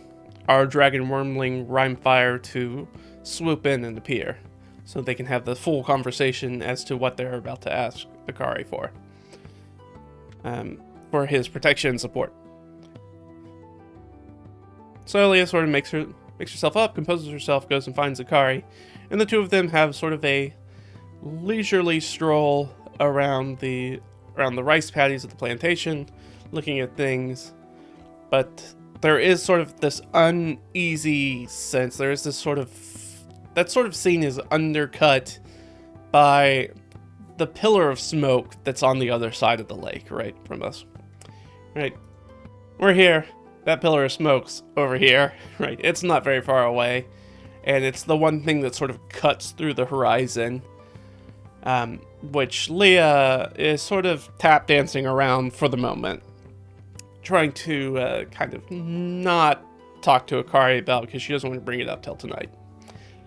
our dragon wormling Rhymefire to swoop in and appear, so they can have the full conversation as to what they're about to ask Akari for his protection and support. So Leah sort of makes herself up, composes herself, goes and finds Akari, and the two of them have sort of a leisurely stroll around the rice paddies of the plantation, looking at things. But there is sort of this uneasy sense. There is this sort of... That sort of scene is undercut by the pillar of smoke that's on the other side of the lake, right, from us. Right. We're here. That pillar of smoke's over here, right? It's not very far away. And it's the one thing that sort of cuts through the horizon, which Leah is sort of tap dancing around for the moment, trying to kind of not talk to Akari about, because she doesn't want to bring it up till tonight,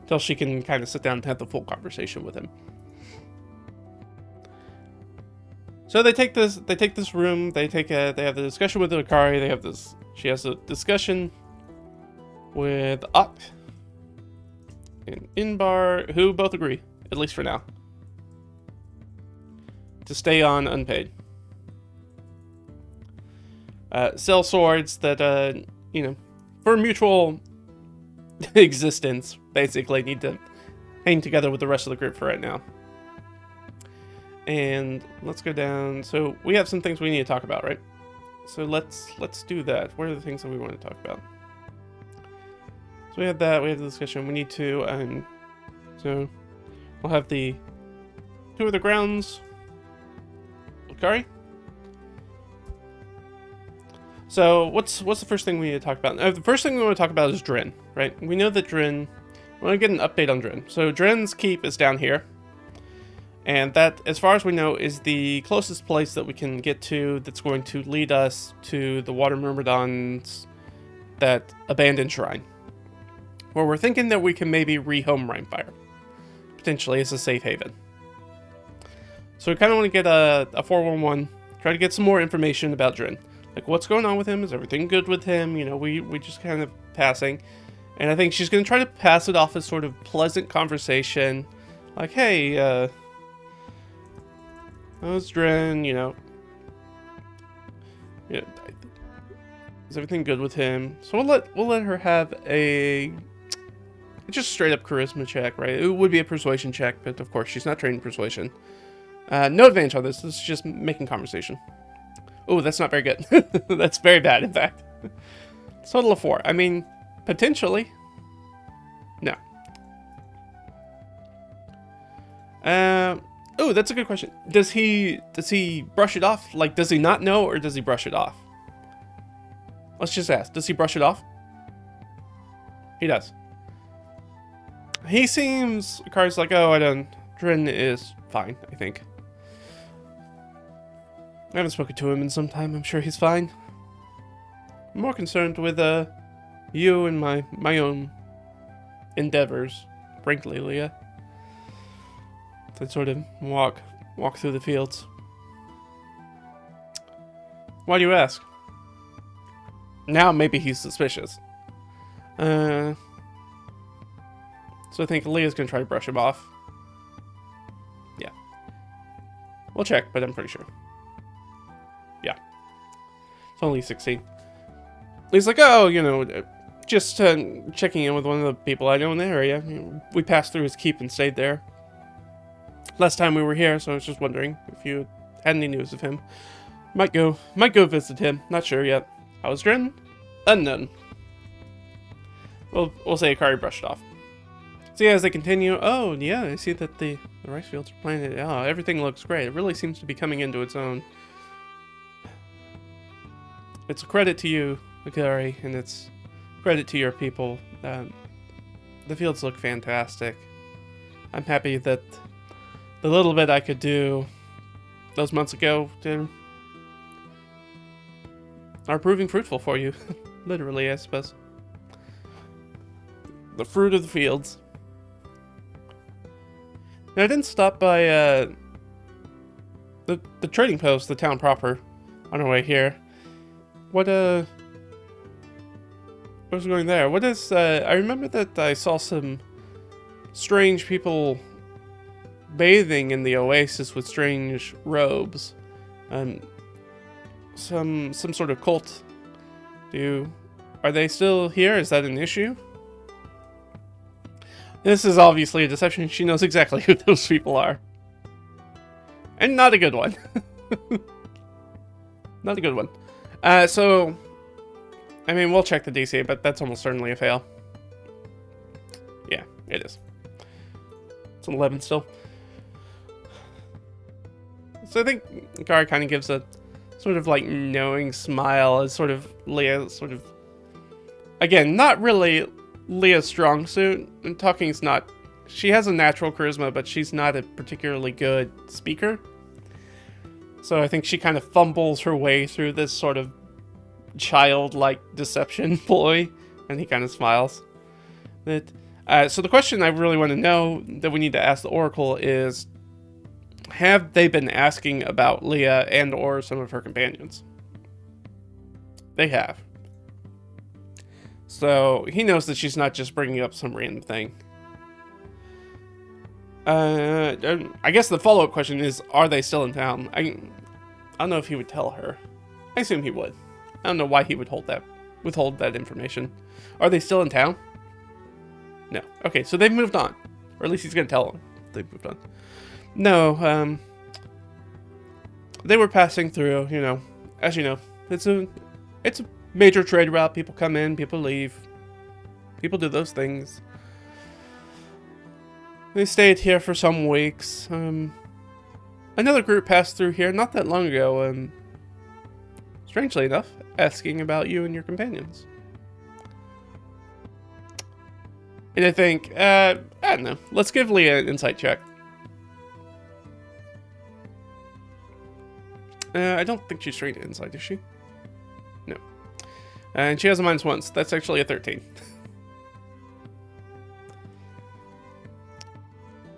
till she can kind of sit down and have the full conversation with him. So they take this room, they have the discussion with Akari, she has a discussion with Ak and Inbar, who both agree, at least for now, to stay on unpaid. Sell swords that, you know, for mutual existence, basically, need to hang together with the rest of the group for right now. And let's go down. So we have some things we need to talk about, right? So let's do that. What are the things that we want to talk about? So we have that. We have the discussion. We need to. So we'll have the tour of the grounds. Akari. So what's the first thing we need to talk about? The first thing we want to talk about is Drin, right? We know that Drin. We want to get an update on Drin. So Drin's keep is down here. And that, as far as we know, is the closest place that we can get to that's going to lead us to the Water Myrmidon's that abandoned shrine, where we're thinking that we can maybe rehome Rhymefire, potentially as a safe haven. So we kind of want to get a 411, try to get some more information about Drin. Like, what's going on with him? Is everything good with him? You know, we just kind of passing. And I think she's going to try to pass it off as sort of pleasant conversation. Like, hey, how's Drin, you know? Yeah, is everything good with him? So we'll let her have a just straight up charisma check, right? It would be a persuasion check, but of course she's not trained in persuasion. No advantage on this. This is just making conversation. Oh, that's not very good. That's very bad, in fact. Total of 4. I mean, potentially. No. Oh, that's a good question. Does he brush it off? Like, does he not know, or does he brush it off? Let's just ask. Does he brush it off? He does. He seems... Akari's like, oh, I don't... Drin is fine, I think. I haven't spoken to him in some time. I'm sure he's fine. I'm more concerned with, you and my own endeavors, frankly, Leah. To sort of walk through the fields. Why do you ask? Now maybe he's suspicious. So I think Leah's gonna try to brush him off. Yeah. We'll check, but I'm pretty sure. Yeah. It's only 16. He's like, oh, you know, just checking in with one of the people I know in the area. We passed through his keep and stayed there last time we were here, so I was just wondering if you had any news of him. Might go visit him. Not sure yet. How's Drin? Unknown. We'll say Akari brushed off. So yeah, as they continue, oh yeah, I see that the The rice fields are planted. Oh, everything looks great. It really seems to be coming into its own. It's a credit to you, Akari, and it's credit to your people. The fields look fantastic. I'm happy that the little bit I could do those months ago are proving fruitful for you. Literally, I suppose. The fruit of the fields. Now, I didn't stop by the trading post, the town proper, on our way here. What was going there? What is, I remember that I saw some strange people bathing in the oasis with strange robes. Some sort of cult. Are they still here? Is that an issue? This is obviously a deception. She knows exactly who those people are. And not a good one. Not a good one. So, I mean, we'll check the DC, but that's almost certainly a fail. Yeah, it is. It's an 11 still. So I think Akari kind of gives a sort of like knowing smile as sort of Leah sort of... Again, not really Leah's strong suit. And talking's not... She has a natural charisma, but she's not a particularly good speaker. So I think she kind of fumbles her way through this sort of childlike deception ploy, and he kind of smiles. So the question I really want to know that we need to ask the Oracle is, have they been asking about Leah and or some of her companions? They have. So he knows that she's not just bringing up some random thing. I guess the follow-up question is, are they still in town? I don't know if he would tell her. I assume he would. I don't know why he would withhold that information. Are they still in town? No. Okay, so they've moved on. Or at least he's going to tell them they've moved on. No, they were passing through, you know. As you know, it's a major trade route. People come in, people leave. People do those things. They stayed here for some weeks. Another group passed through here not that long ago, strangely enough, asking about you and your companions. And I think, I don't know, let's give Leah an insight check. I don't think she's trained in insight, is she? No. And she has a -1, so that's actually a 13.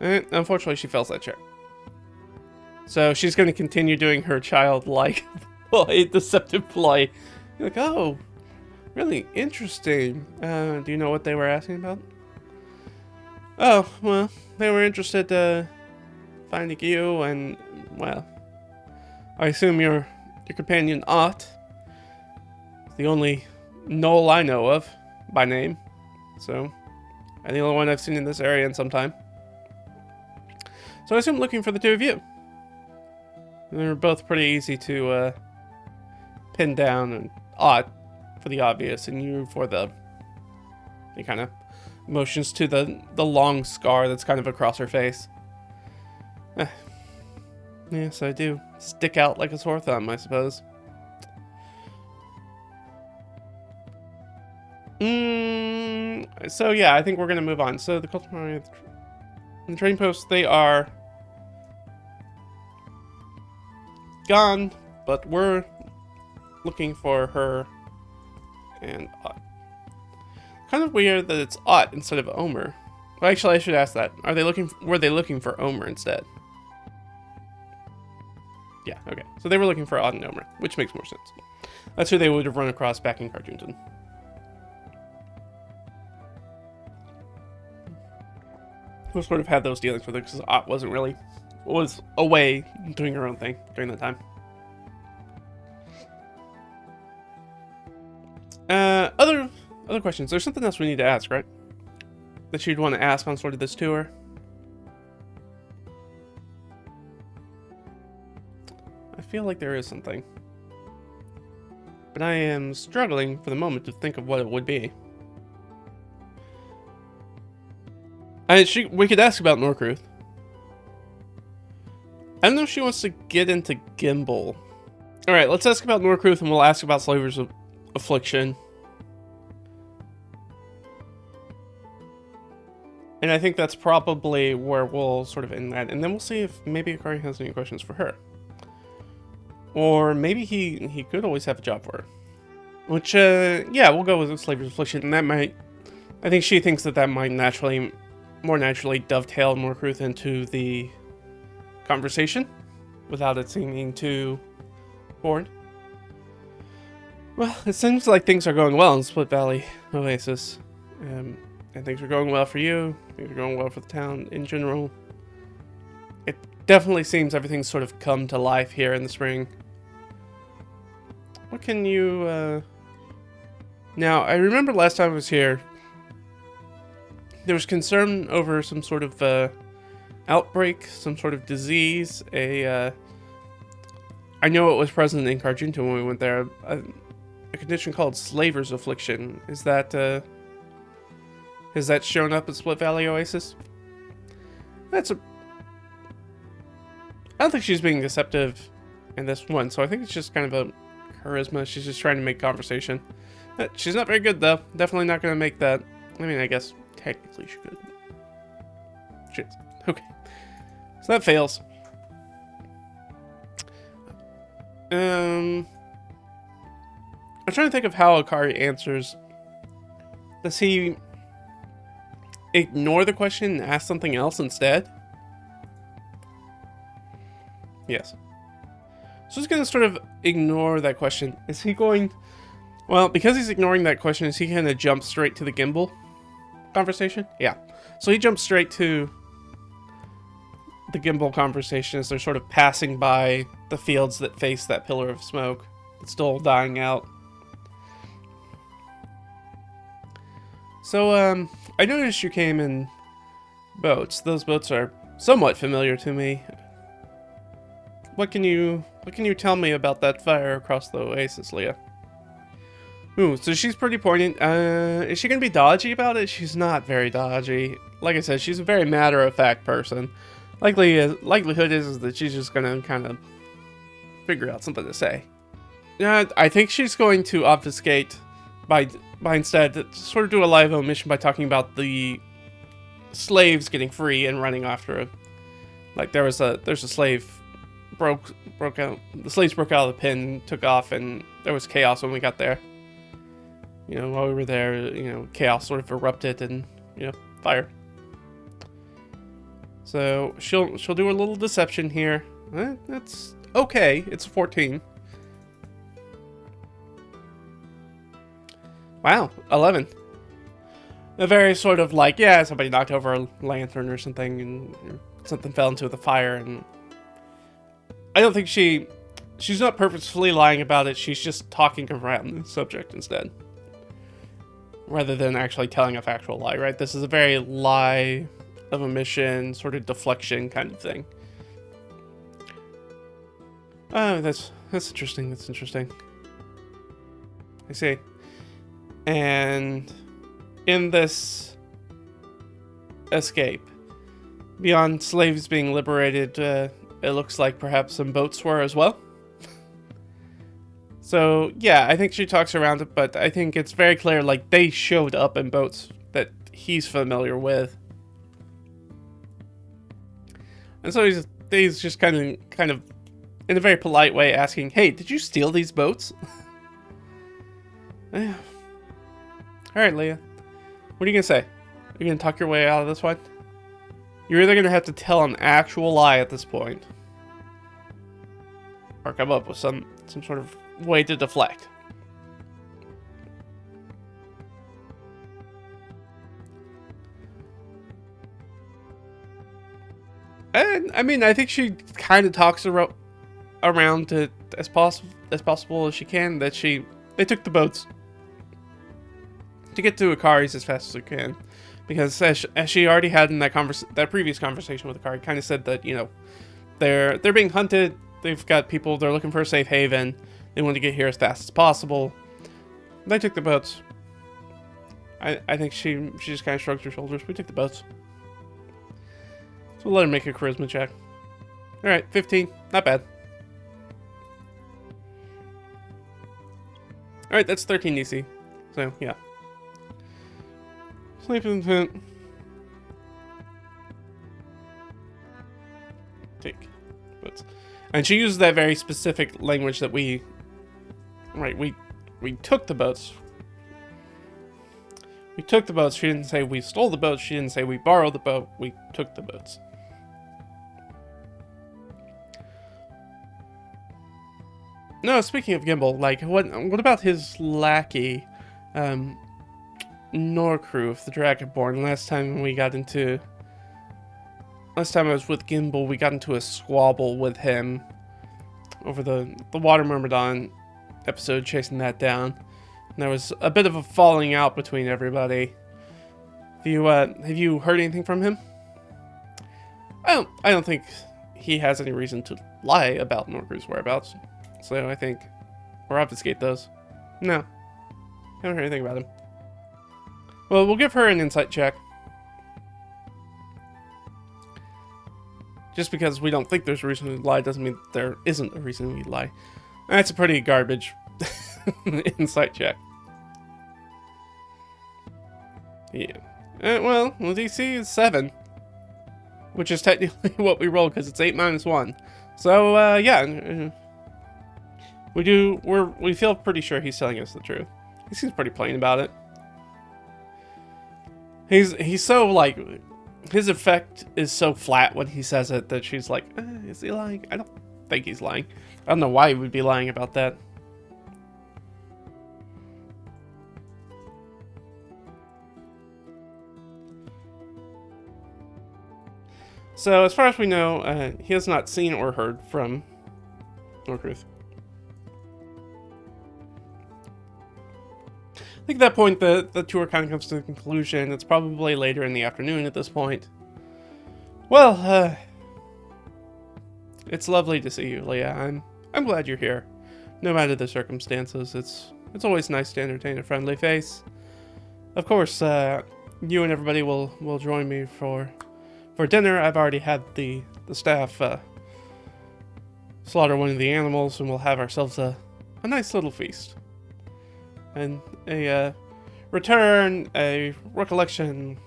And unfortunately, she fails that check. So she's going to continue doing her childlike ploy, deceptive ploy. You're like, oh, really interesting. Do you know what they were asking about? Oh, well, they were interested finding you, and, well, I assume your companion Ott is the only Knoll I know of by name. So, and the only one I've seen in this area in some time. So I assume looking for the two of you. They're both pretty easy to pin down, and Ott for the obvious, and you for the kind of motions to the long scar that's kind of across her face. Yes, I do. Stick out like a sore thumb, I suppose. So yeah, I think we're gonna move on. So the cultivar and the trading post, they are gone, but we're looking for her and Ott. Kind of weird that it's Ott instead of Omer. Well, actually, I should ask that. Were they looking for Omer instead? Yeah, okay. So they were looking for Ott and Omer, which makes more sense. That's who they would have run across back in Cartoonton. We'll sort of had those dealings with her because Ott was away doing her own thing during that time. Other questions. There's something else we need to ask, right? That you'd want to ask on sort of this tour. I feel like there is something, but I am struggling for the moment to think of what it would be. We could ask about Norcruth. I don't know if she wants to get into Gimbal. Alright, let's ask about Norcruth and we'll ask about Slaver's Affliction. And I think that's probably where we'll sort of end that. And then we'll see if maybe Akari has any questions for her. Or maybe he could always have a job for her. Which, yeah, we'll go with Slaver's Affliction. And that might... I think she thinks that might more naturally dovetail Norcruth into the conversation. Without it seeming too boring. Well, it seems like things are going well in Split Valley Oasis. And things are going well for you. Things are going well for the town in general. It definitely seems everything's sort of come to life here in the spring. What can you, Now, I remember last time I was here, there was concern over some sort of, outbreak, some sort of disease, I know it was present in Carjunta when we went there, a condition called Slaver's Affliction. Has that shown up at Split Valley Oasis? I don't think she's being deceptive in this one, so I think it's just kind of a charisma. She's just trying to make conversation. She's not very good, though. Definitely not going to make that. I mean, I guess technically she could. Shit. Okay. So that fails. I'm trying to think of how Akari answers. Does he ignore the question and ask something else instead? Yes. So he's going to sort of ignore that question. Is he going... Well, because he's ignoring that question, is he going to jump straight to the Gimbal conversation? Yeah. So he jumps straight to the Gimbal conversation as they're sort of passing by the fields that face that pillar of smoke. It's still dying out. So, I noticed you came in boats. Those boats are somewhat familiar to me. What can you tell me about that fire across the oasis, Leah? Ooh, so she's pretty poignant. Is she gonna be dodgy about it? She's not very dodgy. Like I said, she's a very matter-of-fact person. Likelihood is that she's just gonna kind of figure out something to say. Yeah, I think she's going to obfuscate by instead sort of do a live omission by talking about the slaves getting free and running after it. Like there's a slave broke out. The slaves broke out of the pen, took off, and there was chaos when we got there. You know, while we were there, you know, chaos sort of erupted and, you know, fire. So she'll do a little deception here. That's okay. It's a 14. Wow, 11. A very sort of like, yeah, somebody knocked over a lantern or something and something fell into the fire, and I don't think she's not purposefully lying about it. She's just talking around the subject instead, rather than actually telling a factual lie, right? This is a very lie of omission, sort of deflection kind of thing. Oh, that's interesting. That's interesting. I see. And in this escape, beyond slaves being liberated, it looks like perhaps some boats were as well. So, yeah, I think she talks around it, but I think it's very clear, like, they showed up in boats that he's familiar with. And so he's just kind of, in a very polite way, asking, hey, did you steal these boats? Alright, Leah. What are you going to say? Are you going to talk your way out of this one? You're either going to have to tell an actual lie at this point, or come up with some sort of way to deflect. And, I mean, I think she kind of talks around it as possible as she can, that they took the boats to get to Akari's as fast as they can, because as she already had in that previous conversation with Akari, kind of said that, you know, they're being hunted. They've got people. They're looking for a safe haven. They want to get here as fast as possible. They took the boats. I think she just kind of shrugs her shoulders. We took the boats. So we'll let her make a charisma check. Alright, 15. Not bad. Alright, that's 13 DC. So, yeah. Sleep in the tent. Take boats. And she uses that very specific language that we... Right, we took the boats. We took the boats. She didn't say we stole the boats. She didn't say we borrowed the boat. We took the boats. No, speaking of Gimbal, like, what about his lackey, Norcruth, the Dragonborn? Last time I was with Gimbal, we got into a squabble with him over the Water Myrmidon episode, chasing that down. And there was a bit of a falling out between everybody. Have you heard anything from him? I don't think he has any reason to lie about Norcruth's whereabouts. So I think, or obfuscate those. No, haven't heard anything about him. Well, we'll give her an insight check. Just because we don't think there's a reason to lie doesn't mean there isn't a reason to lie. That's a pretty garbage insight check. Yeah. Well, DC is 7. Which is technically what we rolled because it's 8 minus 1. So, yeah. We feel pretty sure he's telling us the truth. He seems pretty plain about it. He's so, like, his effect is so flat when he says it that she's like, is he lying? I don't think he's lying. I don't know why he would be lying about that. So, as far as we know, he has not seen or heard from Norcruth. I think at that point, the tour kind of comes to a conclusion. It's probably later in the afternoon at this point. Well, it's lovely to see you, Leah. I'm glad you're here. No matter the circumstances, it's always nice to entertain a friendly face. Of course, you and everybody will join me for dinner. I've already had the staff slaughter one of the animals, and we'll have ourselves a nice little feast. And a return, a recollection.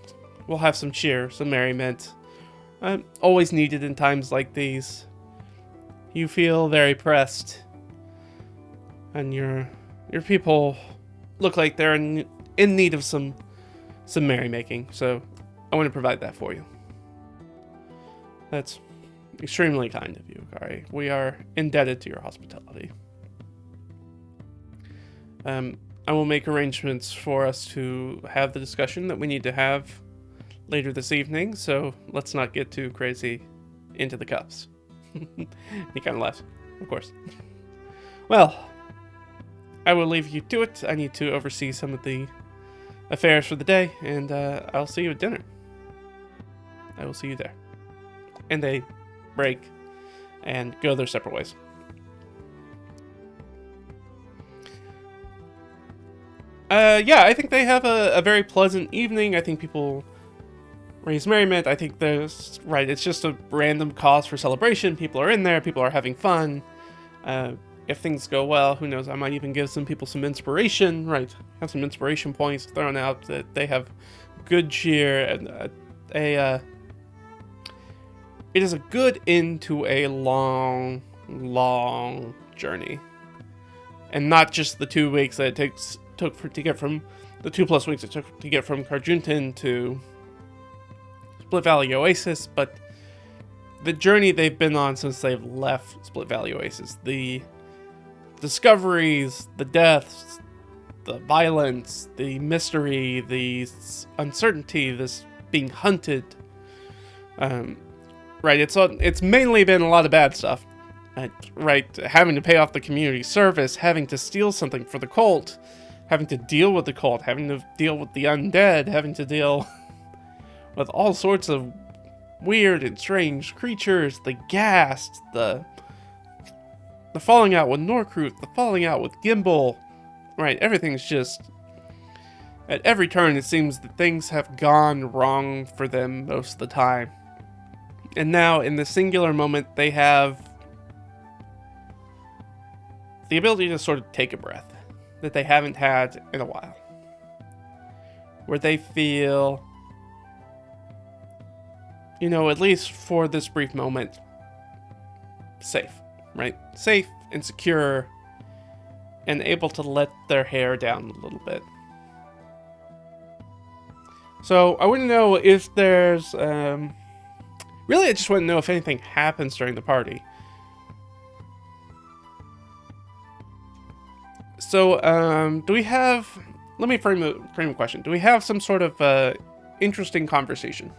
We'll have some cheer, some merriment. Always needed in times like these. You feel very pressed, and your people look like they're in need of some merrymaking. So I want to provide that for you. That's extremely kind of you, Akari. We are indebted to your hospitality. I will make arrangements for us to have the discussion that we need to have later this evening, so let's not get too crazy into the cups. He kind of laughs, of course. Well, I will leave you to it. I need to oversee some of the affairs for the day, and I'll see you at dinner. I will see you there. And they break and go their separate ways. Yeah, I think they have a very pleasant evening. I think people raise merriment. I think there's, right, it's just a random cause for celebration. People are in there. People are having fun. If things go well, who knows, I might even give some people some inspiration, right? Have some inspiration points thrown out that they have good cheer. And it is a good end to a long, long journey. And not just the 2 weeks that it took to get from the 2+ weeks it took to get from Carjuntan to Split Valley Oasis, but the journey they've been on since they've left Split Valley Oasis. The discoveries, the deaths, the violence, the mystery, the uncertainty, this being hunted. Right, it's mainly been a lot of bad stuff. Right, having to pay off the community service, having to steal something for the cult, having to deal with the cult, having to deal with the undead, having to deal with all sorts of weird and strange creatures, the ghast, the falling out with Norcruth, the falling out with Gimbal. Right, everything's just... At every turn, it seems that things have gone wrong for them most of the time. And now, in this singular moment, they have the ability to sort of take a breath that they haven't had in a while. Where they feel, at least for this brief moment, safe, right? Safe and secure and able to let their hair down a little bit. So I want to know if there's, really I just want to know if anything happens during the party. So, do we have, let me frame a question. Do we have some sort of, interesting conversation?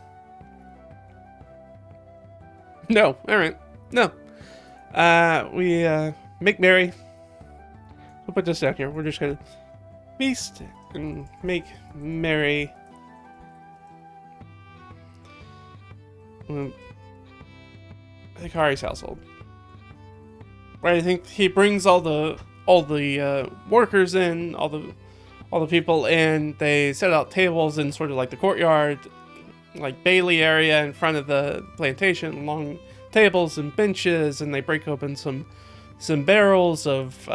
No, alright, no. We make merry. We'll put this down here. We're just gonna feast and make merry. Akari's household. Right, I think he brings all the workers in, all the people in. They set out tables in sort of like the courtyard, like Bailey area in front of the plantation, long tables and benches, and they break open some barrels of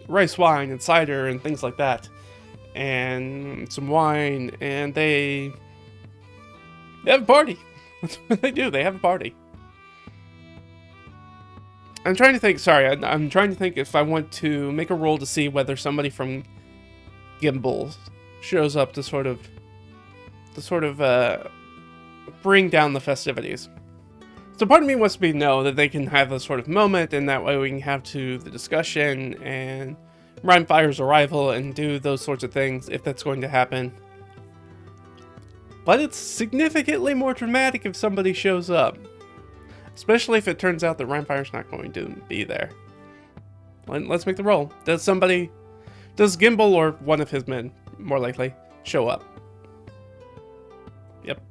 rice wine and cider and things like that, and some wine, and they have a party. That's what they do. They have a party. I'm trying to think. Sorry, I'm trying to think if I want to make a roll to see whether somebody from Gimbal shows up to sort of bring down the festivities. So part of me wants to know that they can have a sort of moment, and that way we can have the discussion and Rhinefire's arrival and do those sorts of things if that's going to happen. But it's significantly more dramatic if somebody shows up. Especially if it turns out that Rhinefire's not going to be there. Let's make the roll. Does Gimbal or one of his men, more likely, show up? Yep.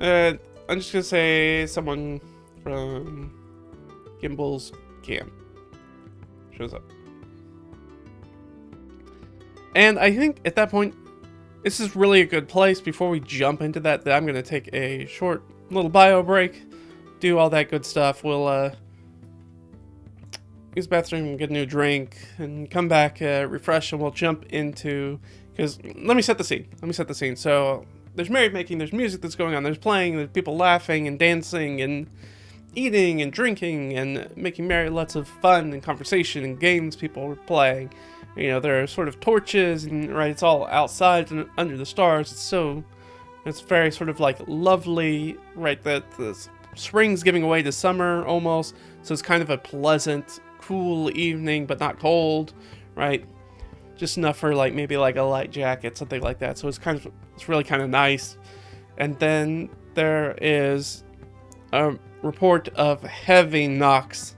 I'm just gonna say someone from Gimbal's camp shows up. And I think at that point, this is really a good place before we jump into that I'm gonna take a short little bio break. Do all that good stuff. We'll use the bathroom, get a new drink, and come back, refresh, and we'll jump into, because let me set the scene. So there's merrymaking, there's music that's going on, there's playing, there's people laughing and dancing and eating and drinking and making merry, lots of fun and conversation and games people are playing. There are sort of torches, and right, it's all outside and under the stars. It's very sort of like lovely, right, that the spring's giving away to summer almost, so it's kind of a pleasant, cool evening, but not cold, right? Just enough for like maybe like a light jacket, something like that. So it's really kind of nice. And then there is a report of heavy knocks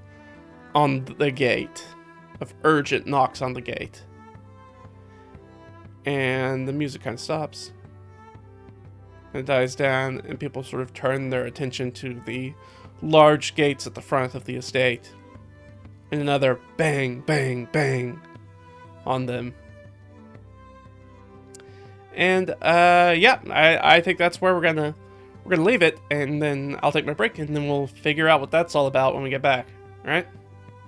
on the gate, of urgent knocks on the gate, and the music kind of stops. It dies down, and people sort of turn their attention to the large gates at the front of the estate. And another bang, bang, bang on them. And yeah, I think that's where we're gonna leave it, and then I'll take my break, and then we'll figure out what that's all about when we get back. All right?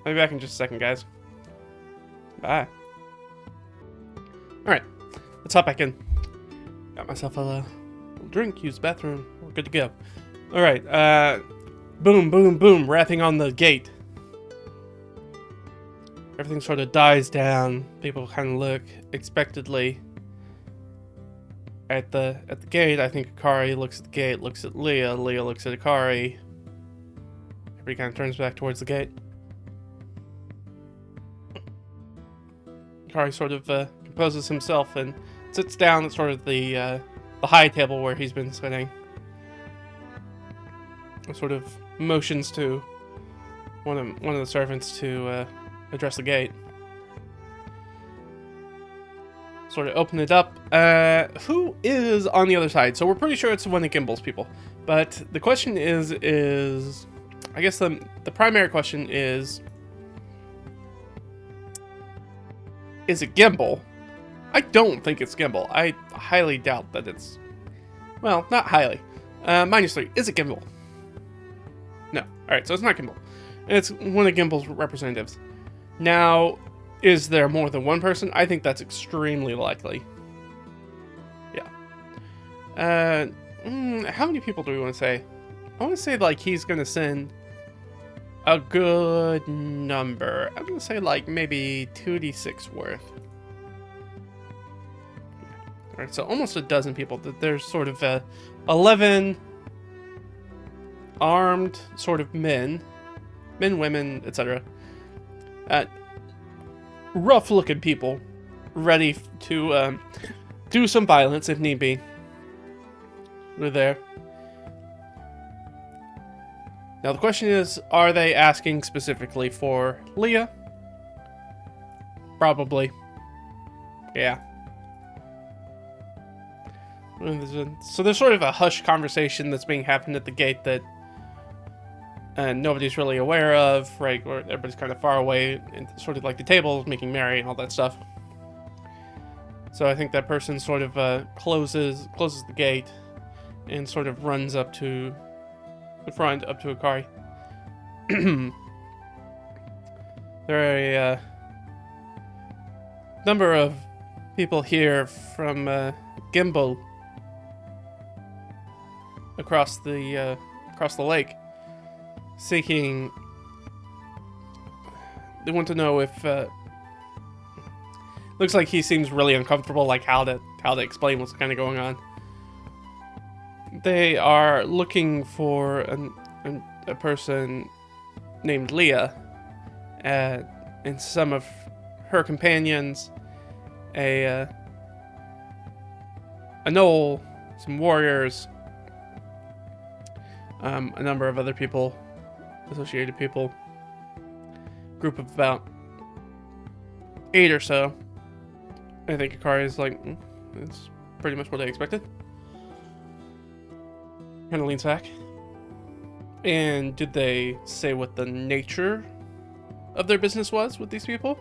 I'll be back in just a second, guys. Bye. All right, let's hop back in. Got myself a drink, use the bathroom, we're good to go. Alright, boom, boom, boom, rapping on the gate. Everything sort of dies down. People kind of look expectantly at the gate. I think Akari looks at the gate, looks at Leah looks at Akari. Everybody kind of turns back towards the gate. Akari sort of composes himself and sits down at sort of the high table where he's been sitting. Sort of motions to one of the servants to address the gate. Sort of open it up. Who is on the other side? So we're pretty sure it's one of Gimbal's people. But the question is I guess the primary question is it Gimbal? I don't think it's Gimbal. I highly doubt that it's... Well, not highly. -3. Is it Gimbal? No. Alright, so it's not Gimbal. It's one of Gimbal's representatives. Now, is there more than one person? I think that's extremely likely. Yeah. How many people do we want to say? I want to say, like, he's going to send a good number. I'm going to say, like, maybe 2d6 worth. Alright, so almost a dozen people. There's sort of 11 armed sort of men, women, etc. Rough-looking people, ready to do some violence if need be. They're there. Now the question is, are they asking specifically for Leah? Probably. Yeah. So there's sort of a hush conversation that's being happened at the gate that nobody's really aware of, right? Where everybody's kind of far away, and sort of like the table making merry and all that stuff. So I think that person sort of closes the gate and sort of runs up to the front, up to Akari. There are a number of people here from Gimbal across the lake, seeking. They want to know if. Looks like he seems really uncomfortable, like how to explain what's kind of going on. They are looking for a person named Leah, and some of her companions, a knoll, some warriors, a number of other people, associated people, group of about 8 or so. I think Akari is like, that's pretty much what I expected. Kind of leans back. And did they say what the nature of their business was with these people?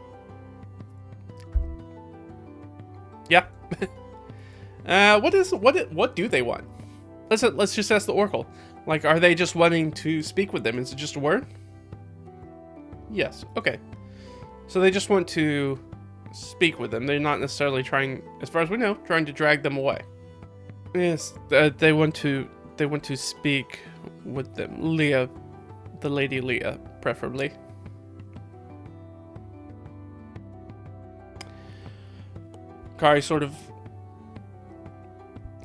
Yeah. What do they want? Let's just ask the Oracle. Like, are they just wanting to speak with them? Is it just a word? Yes. Okay. So they just want to speak with them. They're not necessarily trying, as far as we know, trying to drag them away. Yes. They want to speak with them. Leah, the Lady Leah, preferably. Kari sort of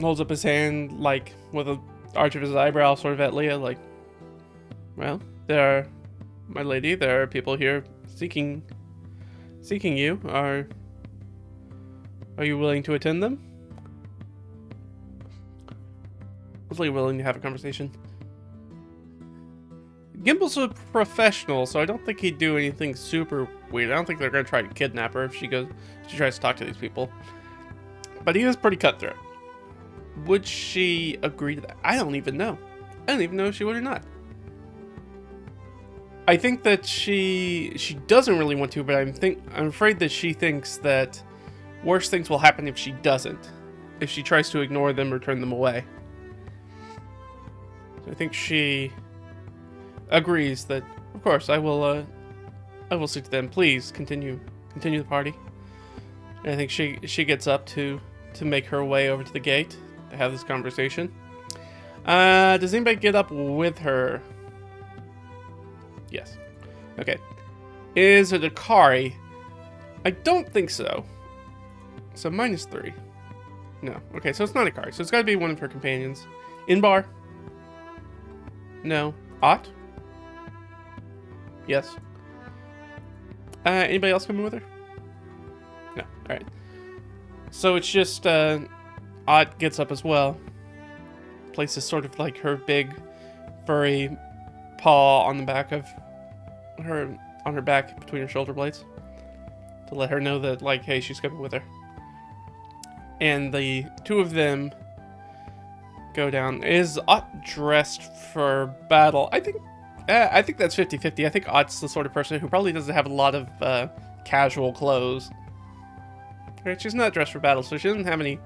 holds up his hand, like, with an arch of his eyebrow, sort of at Leah, like, well, my lady, there are people here seeking you. Are you willing to attend them? Totally willing to have a conversation. Gimbal's a professional, so I don't think he'd do anything super weird. I don't think they're going to try to kidnap her if she tries to talk to these people. But he is pretty cutthroat. Would she agree to that? I don't even know. I don't even know if she would or not. I think that she doesn't really want to, but I'm afraid that she thinks that worse things will happen if she doesn't. If she tries to ignore them or turn them away. So I think she agrees that, of course, I will speak to them. Please continue the party. And I think she gets up to make her way over to the gate to have this conversation. Does anybody get up with her? Yes. Okay. Is it Akari? I don't think so. So -3. No. Okay, so it's not Akari. So it's got to be one of her companions. Inbar? No. Ott? Yes. Anybody else coming with her? No. Alright. So it's just, Ott gets up as well. Places sort of like her big, furry paw on the back of her, on her back between her shoulder blades. To let her know that, like, hey, she's coming with her. And the two of them go down. Is Ott dressed for battle? I think that's 50-50. I think Ott's the sort of person who probably doesn't have a lot of casual clothes. Right? She's not dressed for battle, so she doesn't have any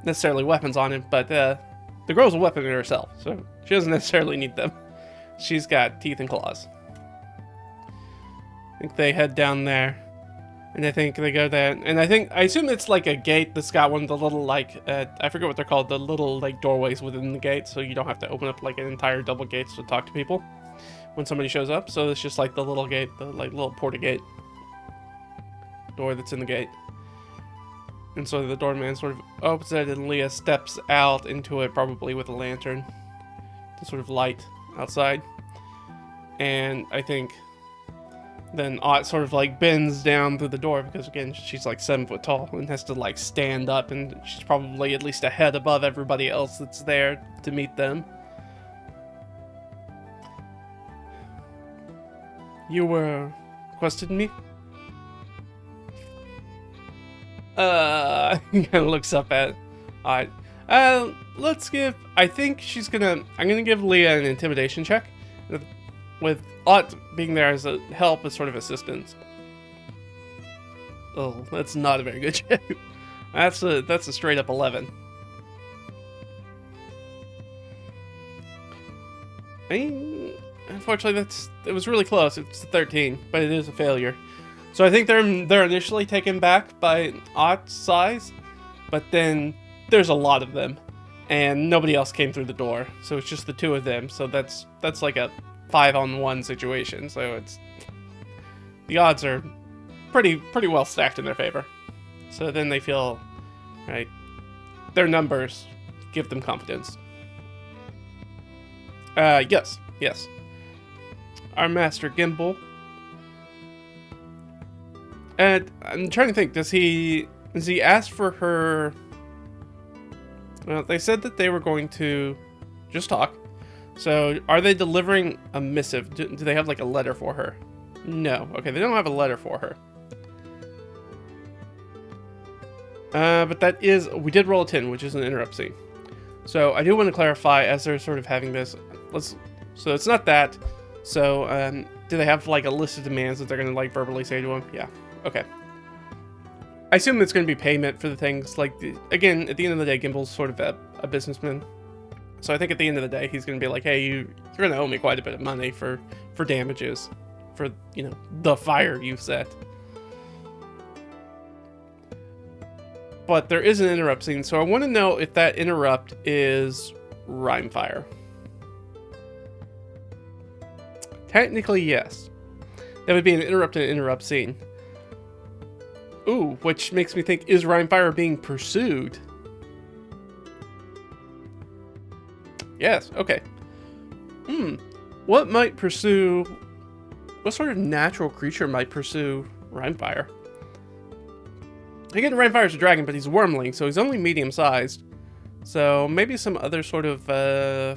necessarily weapons on him, but the girl's a weapon in herself, so she doesn't necessarily need them. she's got teeth and claws. I think they head down there. And I think they go there. And I assume it's like a gate that's got one of the little, like, I forget what they're called, the little, like, doorways within the gate. So you don't have to open up, like, an entire double gate to talk to people when somebody shows up. So it's just, like, the little gate, the, like, little porta gate door that's in the gate. And so the doorman sort of opens it, and Leah steps out into it, probably with a lantern to sort of light outside. And I think then Ott sort of like bends down through the door, because again, she's like 7 foot tall and has to like stand up, and she's probably at least a head above everybody else that's there to meet them. You were requesting me? He kind of looks up at Ott. Let's give, I'm gonna give Leah an intimidation check, with Ott being there as a help, as sort of assistance. Oh, that's not a very good check. That's a straight up 11. I mean, unfortunately, it was really close. It's a 13, but it is a failure. So I think they're initially taken back by Ott's size, but then there's a lot of them, and nobody else came through the door. So it's just the two of them. So that's like a 5-on-1 situation. So the odds are pretty well stacked in their favor. So then they feel, right, their numbers give them confidence. Yes. Our master Gimbal. And I'm trying to think, does he ask for her? Well, they said that they were going to just talk. So are they delivering a missive? Do they have like a letter for her? No. Okay, they don't have a letter for her. But we did roll a 10, which is an interrupt scene. So I do want to clarify, as they're sort of having this, so it's not that. So do they have like a list of demands that they're going to like verbally say to him? Yeah. Okay. I assume it's going to be payment for the things, like, again, at the end of the day, Gimbal's sort of a businessman. So I think at the end of the day, he's going to be like, hey, you're going to owe me quite a bit of money for damages, for, the fire you set. But there is an interrupt scene, so I want to know if that interrupt is rhyme fire. Technically, yes. That would be an interrupt scene. Ooh, which makes me think, is rhyme fire being pursued? Yes, okay. What sort of natural creature might pursue rhyme fire? Again, rhyme fire's a dragon, but he's a wormling, so he's only medium-sized. So maybe some other sort of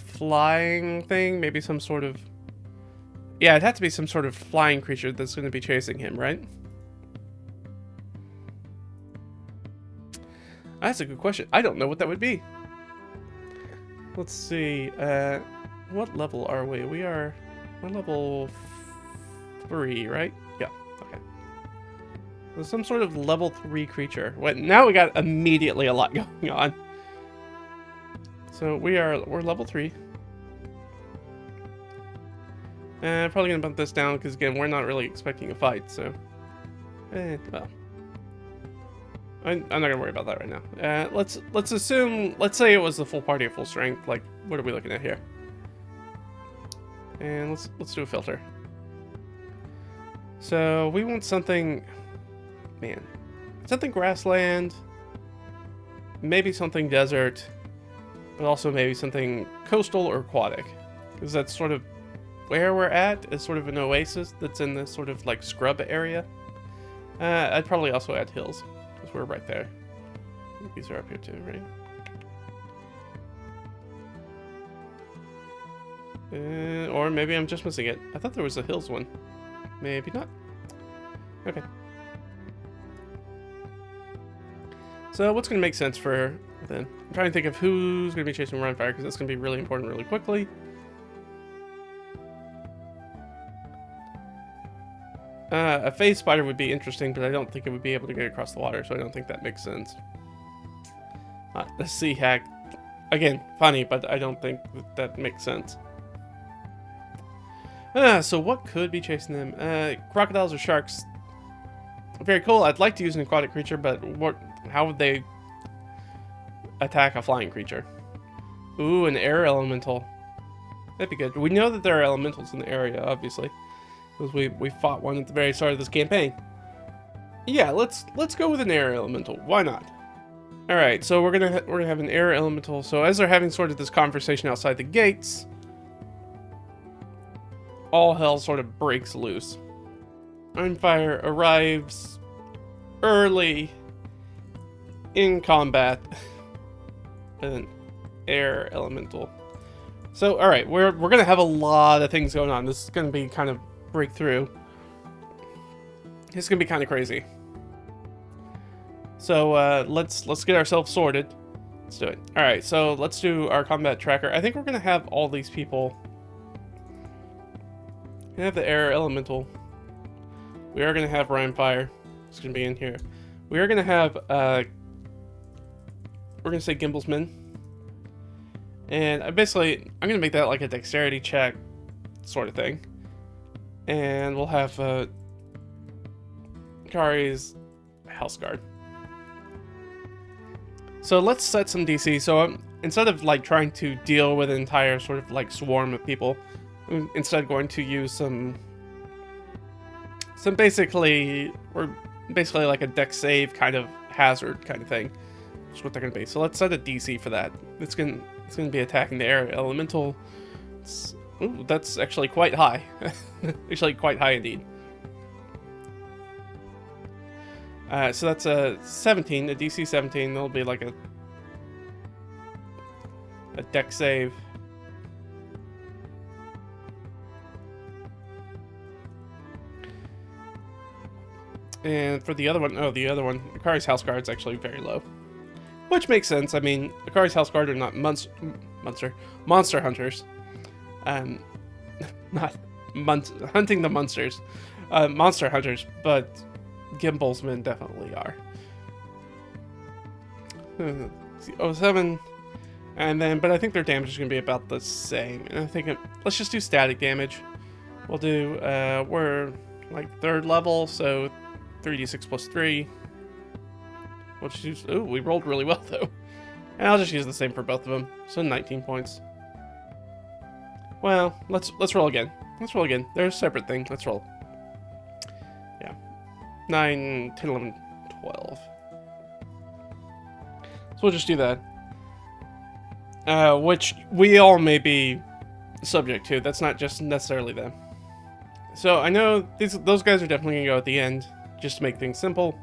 flying thing, maybe some sort of... Yeah, it'd have to be some sort of flying creature that's going to be chasing him, right? That's a good question. I don't know what that would be. Let's see. What level are we? We're level 3, right? Yeah. Okay. There's some sort of level 3 creature. Wait, now we got immediately a lot going on. So we're level 3. Probably gonna bump this down because again, we're not really expecting a fight. So, well. I'm not gonna worry about that right now. Let's assume, let's say it was the full party at full strength. Like, what are we looking at here? And let's do a filter. So we want something, something grassland, maybe something desert, but also maybe something coastal or aquatic, because that's sort of where we're at. Is sort of an oasis that's in this sort of like scrub area. I'd probably also add hills. We're right there. These are up here too, right? Or maybe I'm just missing it. I thought there was a hills one. Maybe not. Okay. So what's going to make sense for her then? I'm trying to think of who's going to be chasing rhyme fire, because that's going to be really important really quickly. A phase spider would be interesting, but I don't think it would be able to get across the water, so I don't think that makes sense. The sea hack, again, funny, but I don't think that makes sense. So what could be chasing them? Crocodiles or sharks? Very cool. I'd like to use an aquatic creature, but how would they attack a flying creature? Ooh, an air elemental. That'd be good. We know that there are elementals in the area, obviously, because we fought one at the very start of this campaign. Yeah, let's go with an air elemental. Why not? All right, so we're gonna have an air elemental. So as they're having sort of this conversation outside the gates, all hell sort of breaks loose. Ironfire arrives early in combat with an air elemental. So, all right, we're gonna have a lot of things going on. This is gonna be kind of breakthrough. It's gonna be kind of crazy. So let's get ourselves sorted. Let's do it. All right, so let's do our combat tracker. I think we're gonna have all these people. We have the air elemental. We are gonna have Rhymefire. It's gonna be in here. We are gonna have we're gonna say Gimblesman. And I'm gonna make that like a dexterity check sort of thing. And we'll have Akari's House Guard. So let's set some DC. So instead of like trying to deal with an entire sort of like swarm of people, I'm instead going to use some basically like a dex save kind of hazard kind of thing. That's what they're gonna be. So let's set a DC for that. It's gonna be attacking the air elemental. Ooh, that's actually quite high. Actually quite high indeed. So that's a 17, a DC 17. That'll be like a dex save. And for the other one, Akari's House Guard's actually very low. Which makes sense. I mean, Akari's House Guard are not monster hunters. Not hunting the monsters. Monster hunters, but Gimblesmen definitely are. 07. And then, but I think their damage is going to be about the same. And I think, let's just do static damage. We'll do, we're like 3rd level, so 3d6 plus 3. We'll just use, ooh, we rolled really well though. And I'll just use the same for both of them. So 19 points. Well, let's roll again. Let's roll again. They're a separate thing. Let's roll. Yeah. 9, 10, 11, 12. So we'll just do that. Which we all may be subject to. That's not just necessarily them. So I know those guys are definitely going to go at the end, just to make things simple.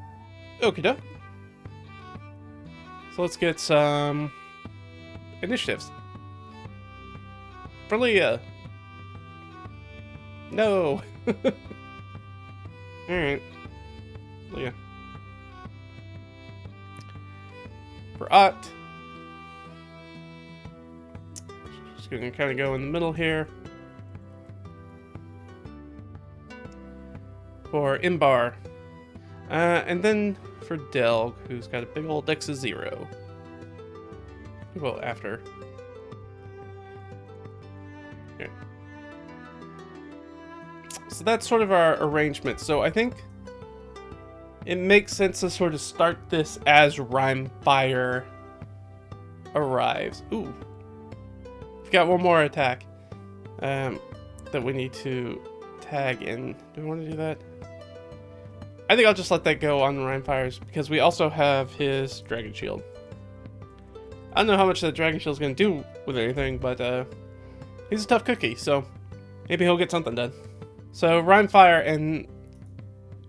Okie doke. So let's get some initiatives. For Leah. No. Alright. Leah. For Ott. Just gonna kind of go in the middle here. For Imbar. And then for Delg, who's got a big old dex of 0. Well, after. Okay. So that's sort of our arrangement. So I think it makes sense to sort of start this as Rhymefire arrives. Ooh. We've got one more attack that we need to tag in. Do we want to do that? I think I'll just let that go on Rhymefire's because we also have his Dragon Shield. I don't know how much that Dragon Shield is going to do with anything, but he's a tough cookie, so maybe he'll get something done. So Rhymefire, and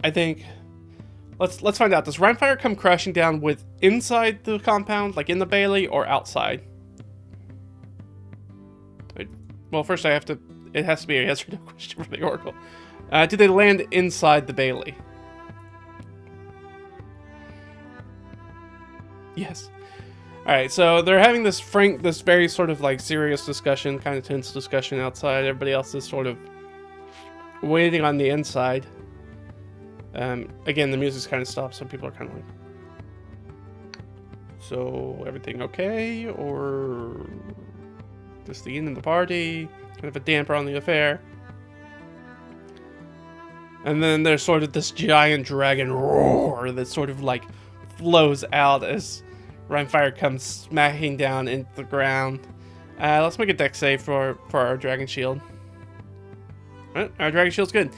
I think let's find out. Does Rhymefire come crashing down with inside the compound, like in the Bailey, or outside? Well, first it has to be a yes or no question for the Oracle. Do they land inside the Bailey? Yes. Alright, so they're having this very sort of like serious discussion, kind of tense discussion outside. Everybody else is sort of waiting on the inside. Again, the music's kind of stopped, so people are kind of like, so everything okay? Or just the end of the party? Kind of a damper on the affair? And then there's sort of this giant dragon roar that sort of like flows out as Rhymefire comes smacking down into the ground. Let's make a dex save for our dragon shield. Our dragon shield's good.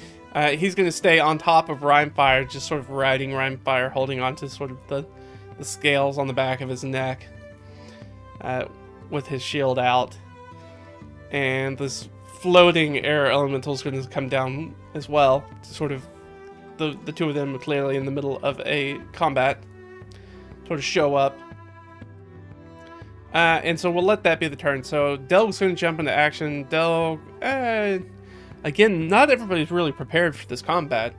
He's going to stay on top of Rhymefire, just sort of riding Rhymefire, holding onto sort of the scales on the back of his neck with his shield out. And this floating air elemental is going to come down as well. Sort of the two of them are clearly in the middle of a combat. Sort of show up. And so we'll let that be the turn. So Delg's going to jump into action. Delg, again, not everybody's really prepared for this combat.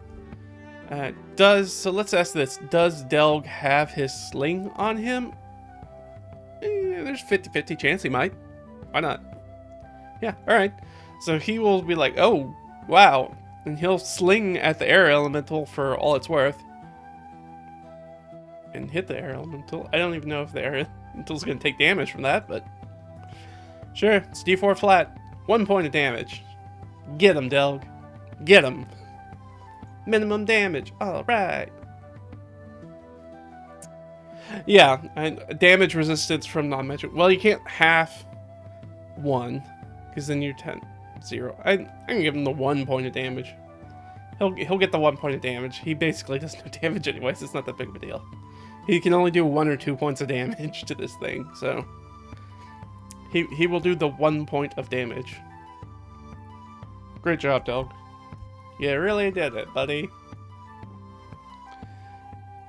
So let's ask this. Does Delg have his sling on him? There's 50-50 chance he might. Why not? Yeah, alright. So he will be like, oh, wow. And he'll sling at the air elemental for all it's worth. And hit the air elemental. I don't even know if the air elemental's going to take damage from that, but... Sure, it's D4 flat. 1 point of damage. Get him, Delg. Get him. Minimum damage. Alright. Yeah, and damage resistance from non-magic. Well, you can't half 1, because then you're 0. I can give him the 1 point of damage. He'll get the 1 point of damage. He basically does no damage anyways. It's not that big of a deal. He can only do 1 or 2 points of damage to this thing, so he will do the 1 point of damage. Great job, Delg. You really did it, buddy.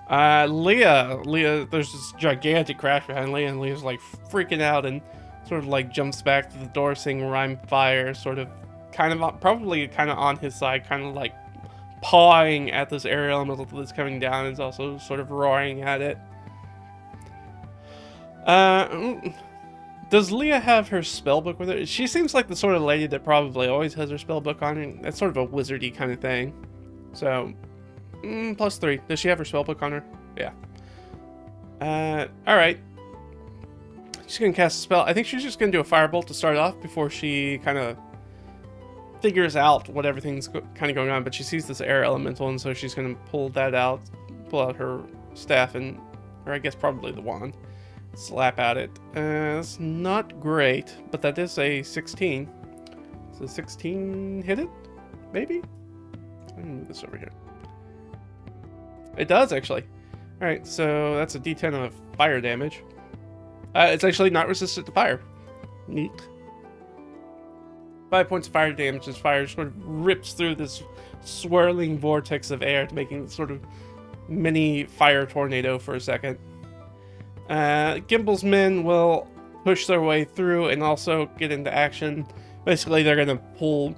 Leah, there's this gigantic crash behind Leah, and Leah's like freaking out and sort of like jumps back to the door, seeing Rhymefire sort of probably kind of on his side, kind of like pawing at this air elemental that's coming down, and is also sort of roaring at it. Does Leah have her spellbook with her? She seems like the sort of lady that probably always has her spellbook on her. That's sort of a wizardy kind of thing. So, +3. Does she have her spellbook on her? Yeah. Alright. She's going to cast a spell. I think she's just going to do a firebolt to start off before she kind of figures out what everything's kind of going on. But she sees this air elemental, and so she's going to pull out her staff, or I guess probably the wand. Slap at it. It's not great, but that is a 16. So 16 hit it? Maybe? Let me move this over here. It does, actually. Alright, so that's a d10 of fire damage. It's actually not resistant to fire. Neat. 5 points of fire damage as fire sort of rips through this swirling vortex of air, making sort of mini fire tornado for a second. Gimble's men will push their way through and also get into action. Basically, they're going to pull...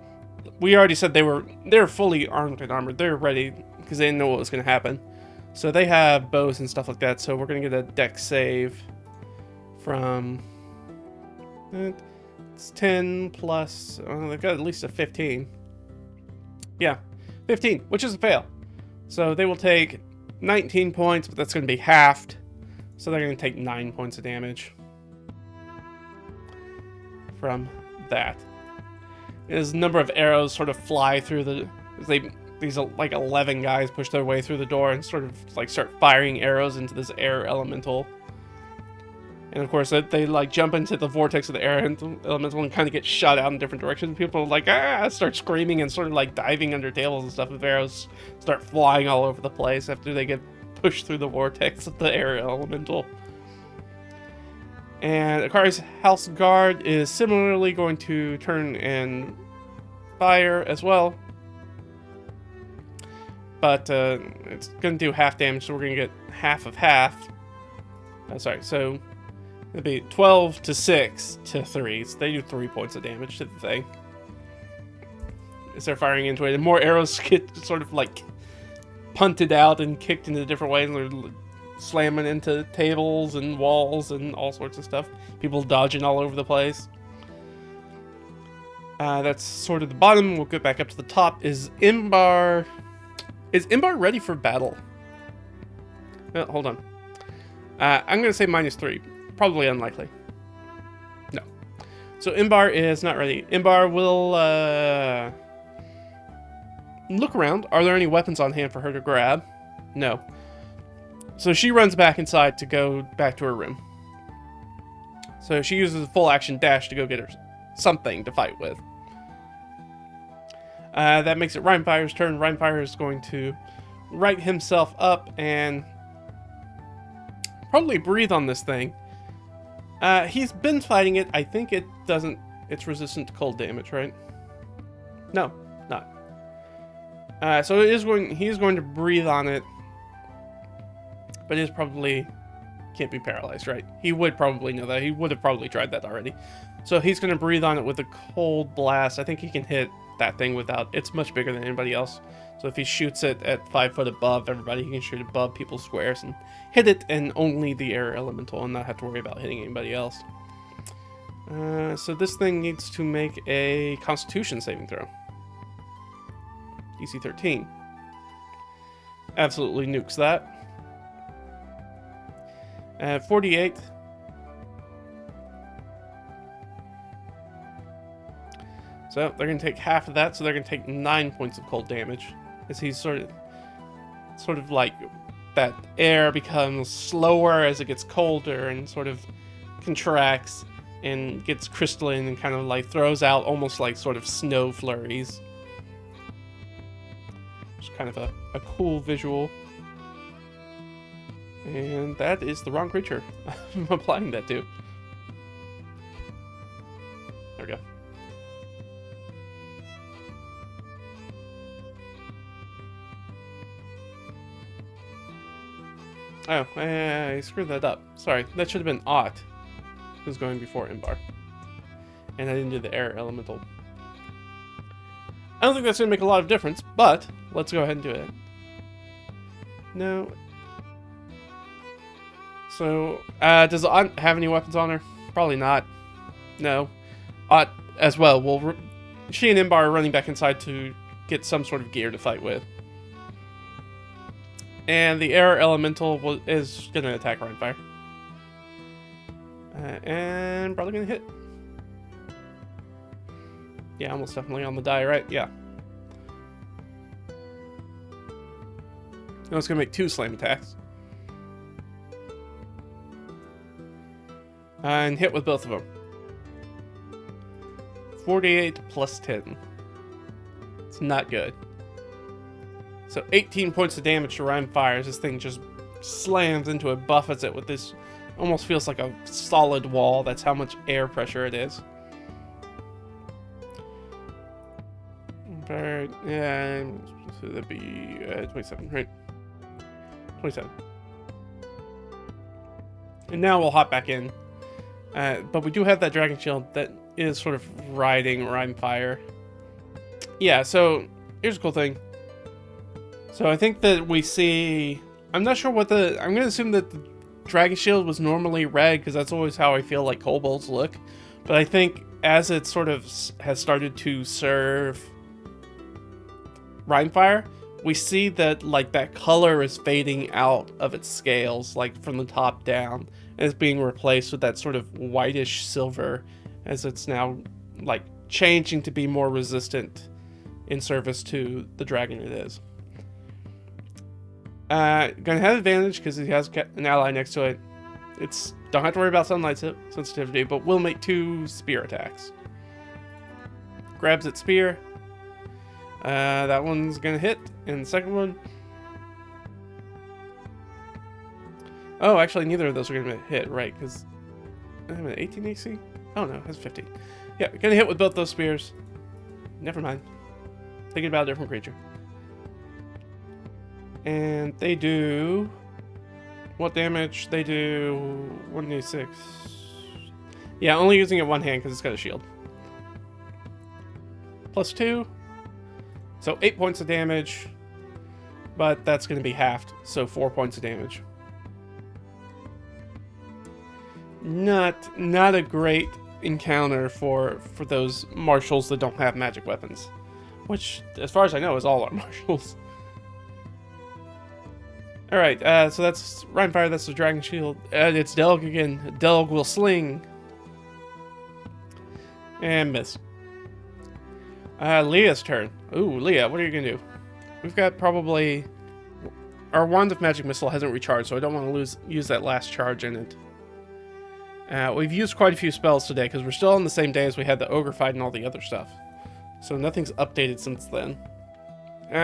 We already said they're fully armed and armored. They're ready because they didn't know what was going to happen. So they have bows and stuff like that. So we're going to get a dex save from... It's 10 plus... they've got at least a 15. Yeah, 15, which is a fail. So they will take 19 points, but that's going to be halved. So they're going to take 9 points of damage from that. As a number of arrows sort of fly through these like 11 guys push their way through the door and sort of like start firing arrows into this air elemental. And of course they like jump into the vortex of the air elemental and kind of get shot out in different directions. People like start screaming and sort of like diving under tables and stuff. With arrows start flying all over the place after they get push through the vortex of the air elemental. And Akari's house guard is similarly going to turn and fire as well. But it's going to do half damage, so we're going to get half of half. So it'll be 12 to 6 to 3. So they do 3 points of damage to the thing. As they're firing into it, and more arrows get sort of like punted out and kicked into different ways, and they're slamming into tables and walls and all sorts of stuff. People dodging all over the place. That's sort of the bottom. We'll get back up to the top. Is Imbar ready for battle? Hold on. I'm going to say -3. Probably unlikely. No. So Imbar is not ready. Imbar will look around. Are there any weapons on hand for her to grab? No. So she runs back inside to go back to her room. So she uses a full action dash to go get her something to fight with. That makes it Rhinefire's turn. Rhinefire is going to right himself up and probably breathe on this thing. He's been fighting it. I think it doesn't... It's resistant to cold damage, right? No, not. So it is going... He's going to breathe on it. But it probably can't be paralyzed, right? He would probably know that. He would have probably tried that already. So he's going to breathe on it with a cold blast. I think he can hit that thing without... It's much bigger than anybody else. So if he shoots it at 5 foot above everybody, he can shoot above people's squares and hit it and only the air elemental and not have to worry about hitting anybody else. So this thing needs to make a Constitution saving throw. DC 13. Absolutely nukes that. 48. So they're going to take half of that, so they're going to take 9 points of cold damage. As he's sort of like that air becomes slower as it gets colder and sort of contracts and gets crystalline and kind of like throws out almost like sort of snow flurries. Just kind of a cool visual. And that is the wrong creature I'm applying that to. There we go. Oh, I screwed that up. Sorry, that should have been Ott, who's going before Imbar. And I didn't do the air elemental. I don't think that's going to make a lot of difference, but let's go ahead and do it. No. So, does Ott have any weapons on her? Probably not. No. Ott as well. Well, she and Imbar are running back inside to get some sort of gear to fight with. And the air elemental is going to attack Rhinefire. And probably going to hit. Yeah, almost definitely on the die, right? Yeah. Now it's going to make 2 slam attacks. And hit with both of them. 48 plus 10. It's not good. So 18 points of damage to Rhinefire as this thing just slams into it, buffets it with this, almost feels like a solid wall. That's how much air pressure it is. Yeah, so that'd be 27, right? 27. And now we'll hop back in. But we do have that Dragon Shield that is sort of riding Rhinefire. Yeah, so here's a cool thing. So I think that we see... I'm not sure what the... I'm going to assume that the Dragon Shield was normally red, because that's always how I feel like kobolds look. But I think as it sort of has started to serve Rhinefire, we see that like that color is fading out of its scales, like from the top down. And it's being replaced with that sort of whitish silver as it's now like changing to be more resistant in service to the dragon it is. Gonna have advantage because he has an ally next to it. It's don't have to worry about sunlight sensitivity, but will make 2 spear attacks. Grabs its spear. That one's gonna hit, and the second one. Oh, actually, neither of those are gonna hit, right? Because I have an 18 AC. Oh no, it has 15. Yeah, gonna hit with both those spears. Never mind. Thinking about a different creature. And they do... What damage? They do 1d6. Yeah, only using it one hand because it's got a shield. Plus 2. So 8 points of damage. But that's going to be halved. So 4 points of damage. Not a great encounter for those marshals that don't have magic weapons. Which, as far as I know, is all our marshals. Alright, so that's Rhinefire, that's the Dragon Shield. It's Delg again. Delg will sling. And miss. Leah's turn. Ooh, Leah, what are you gonna do? we've got probably... Our Wand of Magic Missile hasn't recharged, so I don't want to use that last charge in it. We've used quite a few spells today, because we're still on the same day as we had the Ogre fight and all the other stuff. So nothing's updated since then.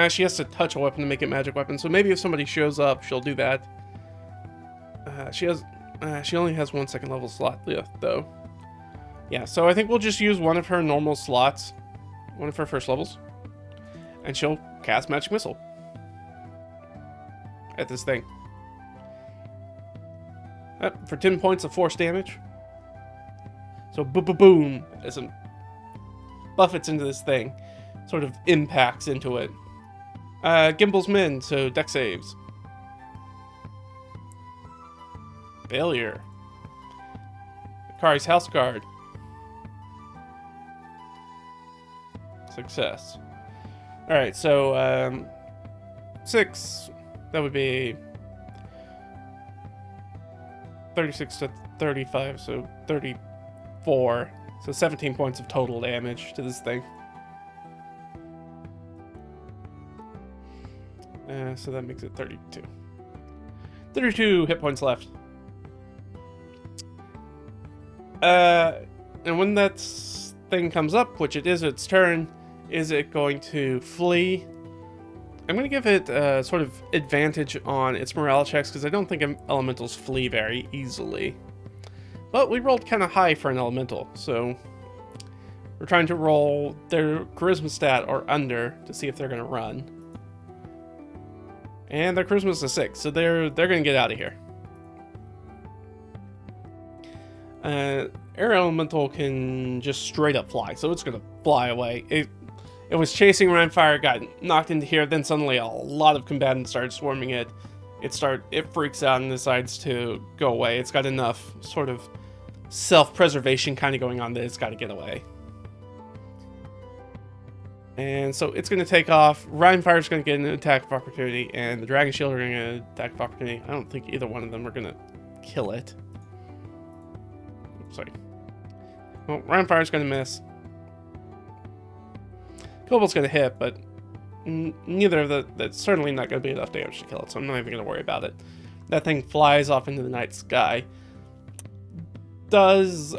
She has to touch a weapon to make it magic weapon, so maybe if somebody shows up, she'll do that. She only has 1 second level slot left, though. Yeah, so I think we'll just use one of her normal slots, one of her first levels, and she'll cast Magic Missile at this thing. For 10 points of force damage. So boom, as it buffets into this thing, sort of impacts into it. Gimbal's Min, so deck saves. Failure. Akari's House Guard. Success. Alright, so 6, that would be 36 to 35, so 34. So 17 points of total damage to this thing. So that makes it 32. 32 hit points left. And when that thing comes up, which it is its turn, is it going to flee? I'm going to give it sort of advantage on its morale checks, because I don't think elementals flee very easily. But we rolled kind of high for an elemental, so we're trying to roll their charisma stat or under to see if they're going to run. And their charisma is a 6, so they're going to get out of here. Air elemental can just straight up fly, so it's going to fly away. It was chasing Rhinefire, got knocked into here, then suddenly a lot of combatants started swarming it. It freaks out and decides to go away. It's got enough sort of self-preservation kind of going on that it's got to get away. And so it's going to take off. Rhinefire's going to get an attack of opportunity, and the Dragon Shield are going to get an attack of opportunity. I don't think either one of them are going to kill it. Sorry. Well, Rhinefire's going to miss. Kobold's going to hit, but neither of that's certainly not going to be enough damage to kill it, so I'm not even going to worry about it. That thing flies off into the night sky. Does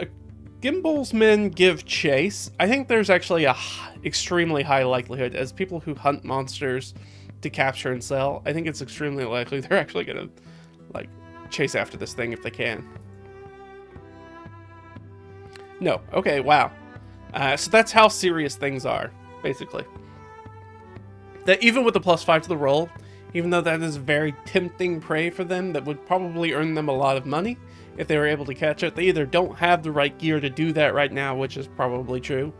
Gimbal's Men give chase? I think there's actually a extremely high likelihood, as people who hunt monsters to capture and sell, I think it's extremely likely they're actually going to like chase after this thing if they can. No. Okay, wow. So that's how serious things are, basically. That even with the +5 to the roll, even though that is very tempting prey for them, that would probably earn them a lot of money if they were able to catch it. They either don't have the right gear to do that right now, which is probably true,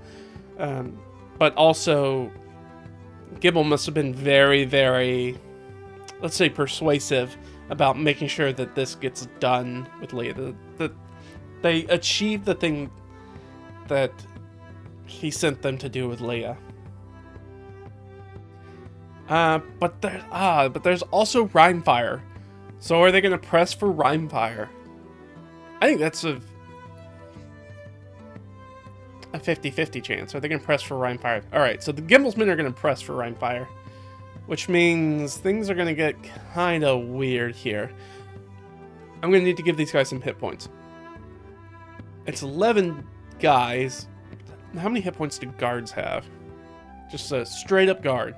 but also Gimbal must have been very, very, let's say, persuasive about making sure that this gets done with Leah. That they achieved the thing that he sent them to do with Leah. But there's also Rhinefire. So are they going to press for Rhinefire? I think that's a 50-50 chance. Are they going to press for Rhinefire? Alright, so the Gimbal's Men are going to press for Rhinefire, which means things are going to get kind of weird here. I'm going to need to give these guys some hit points. It's 11 guys. How many hit points do guards have? Just a straight up guard.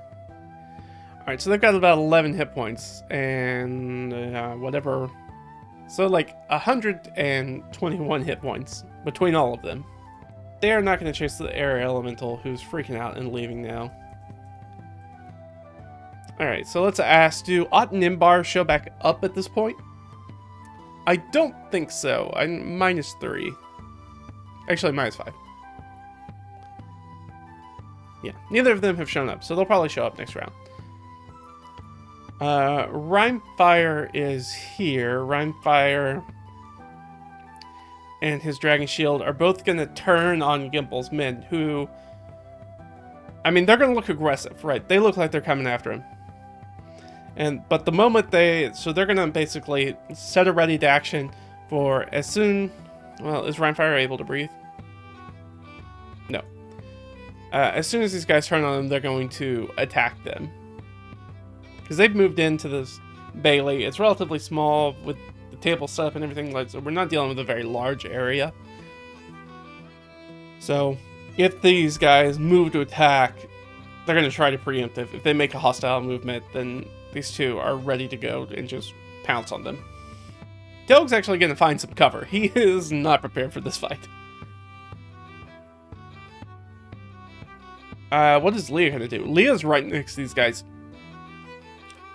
Alright, so they've got about 11 hit points, and whatever. So like 121 hit points between all of them. They are not going to chase the air elemental who's freaking out and leaving now. Alright, so let's ask, do Ott and Imbar show back up at this point? I don't think so. I'm -3. Actually, -5. Yeah, neither of them have shown up, so they'll probably show up next round. Rhinefire is here. Rhinefire and his Dragon Shield are both going to turn on Gimbal's Men, who... I mean, they're going to look aggressive, right? They look like they're coming after him. But the moment so they're going to basically set a ready to action for as soon... Well, is Rhinefire able to breathe? No. As soon as these guys turn on them, they're going to attack them. because they've moved into this Bailey. It's relatively small with the table set up and everything, like, so we're not dealing with a very large area. So if these guys move to attack, they're going to try to preempt it. If they make a hostile movement, then these two are ready to go and just pounce on them. Telg's actually going to find some cover. He is not prepared for this fight. What is Leah going to do? Leah's right next to these guys.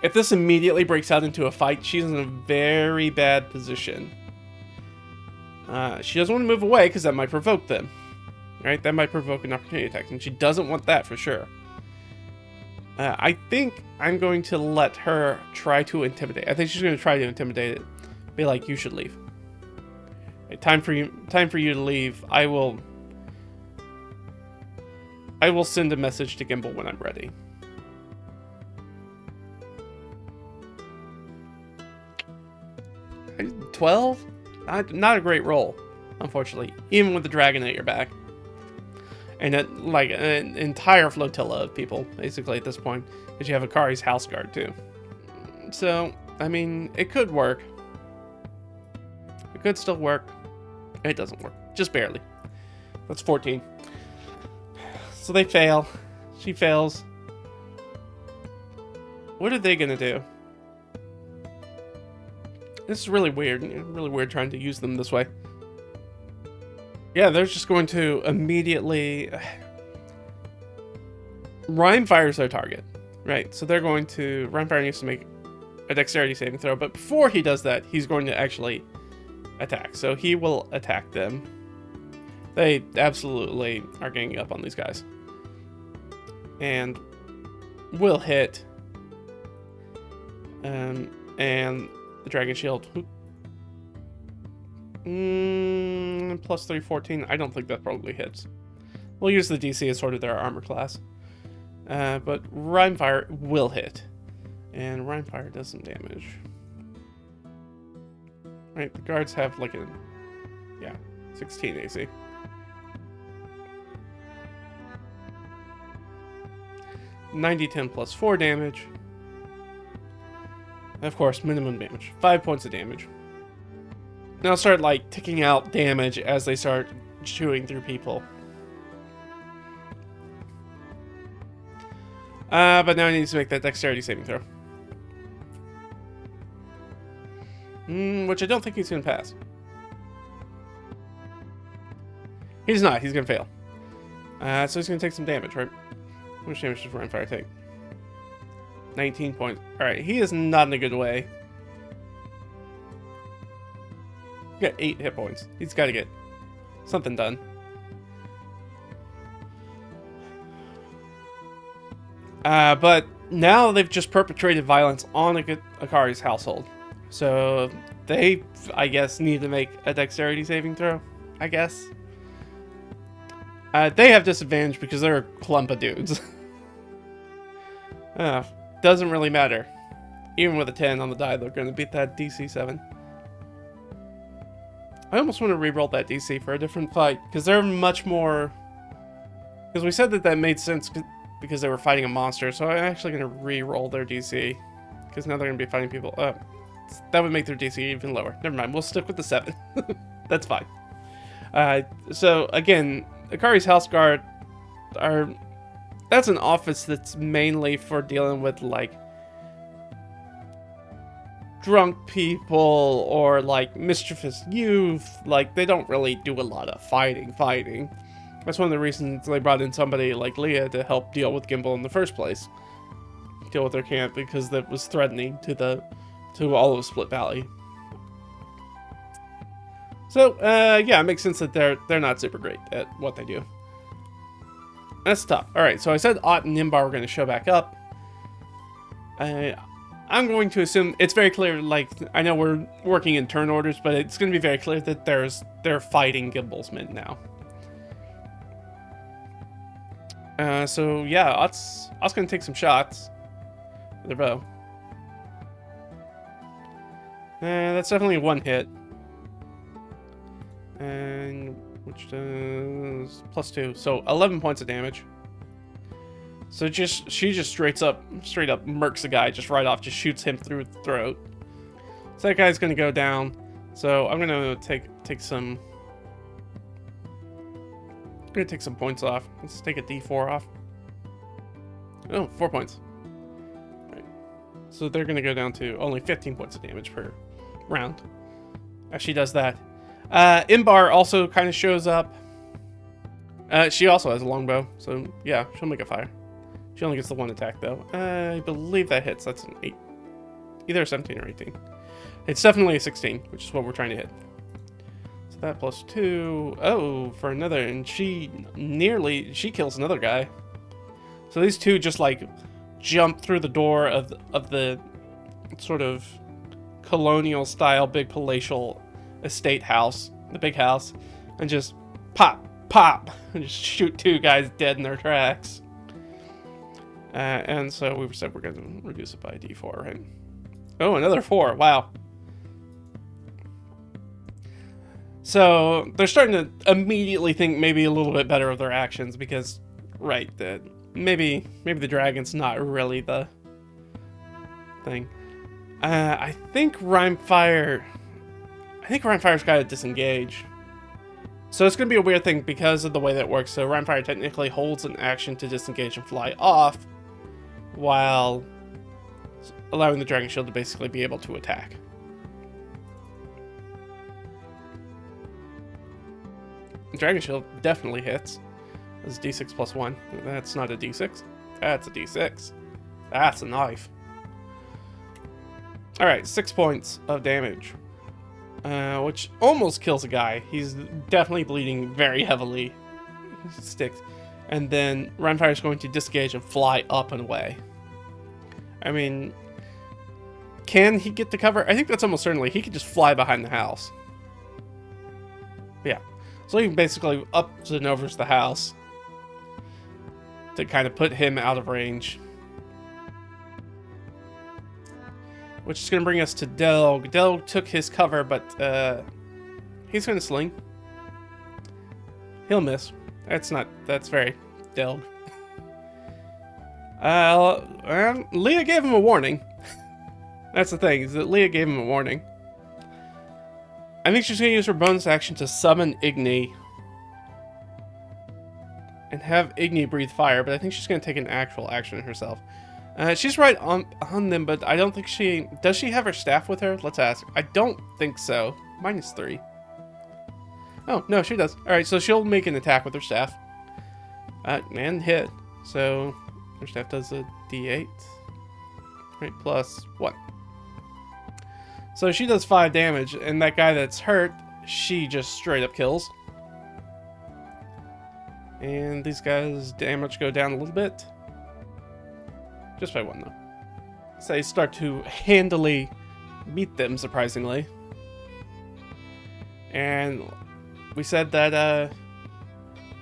If this immediately breaks out into a fight, she's in a very bad position. She doesn't want to move away because that might provoke them. Right? That might provoke an opportunity attack, and she doesn't want that for sure. I think I'm going to let her try to intimidate. I think she's going to try to intimidate it. Be like, you should leave. Right, time for you to leave. I will send a message to Gimbal when I'm ready. $12? Not a great roll, unfortunately. Even with the dragon at your back. And like an entire flotilla of people, basically, at this point. Because you have Akari's house guard, too. So, I mean, it could work. It could still work. It doesn't work. Just barely. That's 14. So they fail. She fails. What are they gonna do? This is really weird. Really weird trying to use them this way. Yeah, they're just going to immediately... Rhymefire's their target. Right, so they're going to... Rhymefire needs to make a dexterity saving throw, but before he does that, he's going to actually attack. So he will attack them. They absolutely are ganging up on these guys. And will hit. And the Dragon Shield. Plus 3, 14. I don't think that probably hits. We'll use the DC as sort of their armor class. But Rhymefire will hit. And Rhymefire does some damage. Right, the guards have like a... Yeah, 16 AC. $90, 10 plus 4 damage. And of course, minimum damage. 5 points of damage. Now start like ticking out damage as they start chewing through people. But now he needs to make that dexterity saving throw. Which I don't think he's going to pass. He's not. He's going to fail. So he's going to take some damage, right? How much damage does Rhymefire take? 19 points. Alright, he is not in a good way. He's got 8 hit points. He's got to get something done. But now they've just perpetrated violence on Akari's household. So they, I guess, need to make a dexterity saving throw, I guess. They have disadvantage because they're a clump of dudes. Doesn't really matter. Even with a 10 on the die, they're going to beat that DC 7. I almost want to re-roll that DC for a different fight, because they're much more... Because we said that made sense because they were fighting a monster, so I'm actually going to re-roll their DC. Because now they're going to be fighting people. That would make their DC even lower. Never mind, we'll stick with the 7. That's fine. So, again, Akari's House Guard are... That's an office that's mainly for dealing with, like, drunk people or, like, mischievous youth. Like, they don't really do a lot of fighting. That's one of the reasons they brought in somebody like Leah to help deal with Gimbal in the first place. Deal with their camp, because that was threatening to all of Split Valley. So, yeah, it makes sense that they're not super great at what they do. That's tough. Alright, so I said Ott and Nimbar were going to show back up. I'm going to assume it's very clear, like, I know we're working in turn orders, but it's going to be very clear that they're fighting Gimbal's men now. So yeah, Ott's going to take some shots with their bow. That's definitely one hit. And which does +2, so 11 points of damage. So she just straight up murks the guy just right off, just shoots him through the throat. So that guy's gonna go down. So I'm gonna take some. I'm gonna take some points off. Let's take a D4 off. Oh, 4 points. Right. So they're gonna go down to only 15 points of damage per round. As she does that. Imbar also kind of shows up. She also has a longbow, so yeah, she'll make a fire. She only gets the one attack though. I believe that hits. That's an 8. Either a 17 or 18. It's definitely a 16, which is what we're trying to hit. So that plus 2. Oh, for another, and she kills another guy. So these two just like jump through the door of the sort of colonial style big palatial estate house, the big house, and just pop, and just shoot two guys dead in their tracks. And so we said we're going to reduce it by a D4, right? Oh, another 4. Wow. So they're starting to immediately think maybe a little bit better of their actions because, right, maybe the dragon's not really the thing. I think Rhymefire's got to disengage. So it's going to be a weird thing because of the way that works. So Rhymefire technically holds an action to disengage and fly off, while allowing the Dragon Shield to basically be able to attack. Dragon Shield definitely hits. This is D6 plus 1. That's not a D6. That's a D6. That's a knife. Alright, 6 points of damage. Which almost kills a guy. He's definitely bleeding very heavily. Sticks. And then Rhymefire is going to disengage and fly up and away. I mean, can he get to cover? I think that's almost certainly. He could just fly behind the house. Yeah. So he basically ups and overs the house to kind of put him out of range. Which is going to bring us to Delg. Delg took his cover, but he's going to sling. He'll miss. That's very Delg. Leah gave him a warning. That's the thing, is that Leah gave him a warning. I think she's going to use her bonus action to summon Igni. And have Igni breathe fire, but I think she's going to take an actual action herself. She's right on them, but I don't think she... Does she have her staff with her? Let's ask. I don't think so. -3. Oh, no, she does. Alright, so she'll make an attack with her staff. And hit. So, her staff does a D8. Right, plus 1. So she does 5 damage, and that guy that's hurt, she just straight up kills. And these guys' damage go down a little bit. Just by 1, though. So they start to handily beat them, surprisingly. And we said that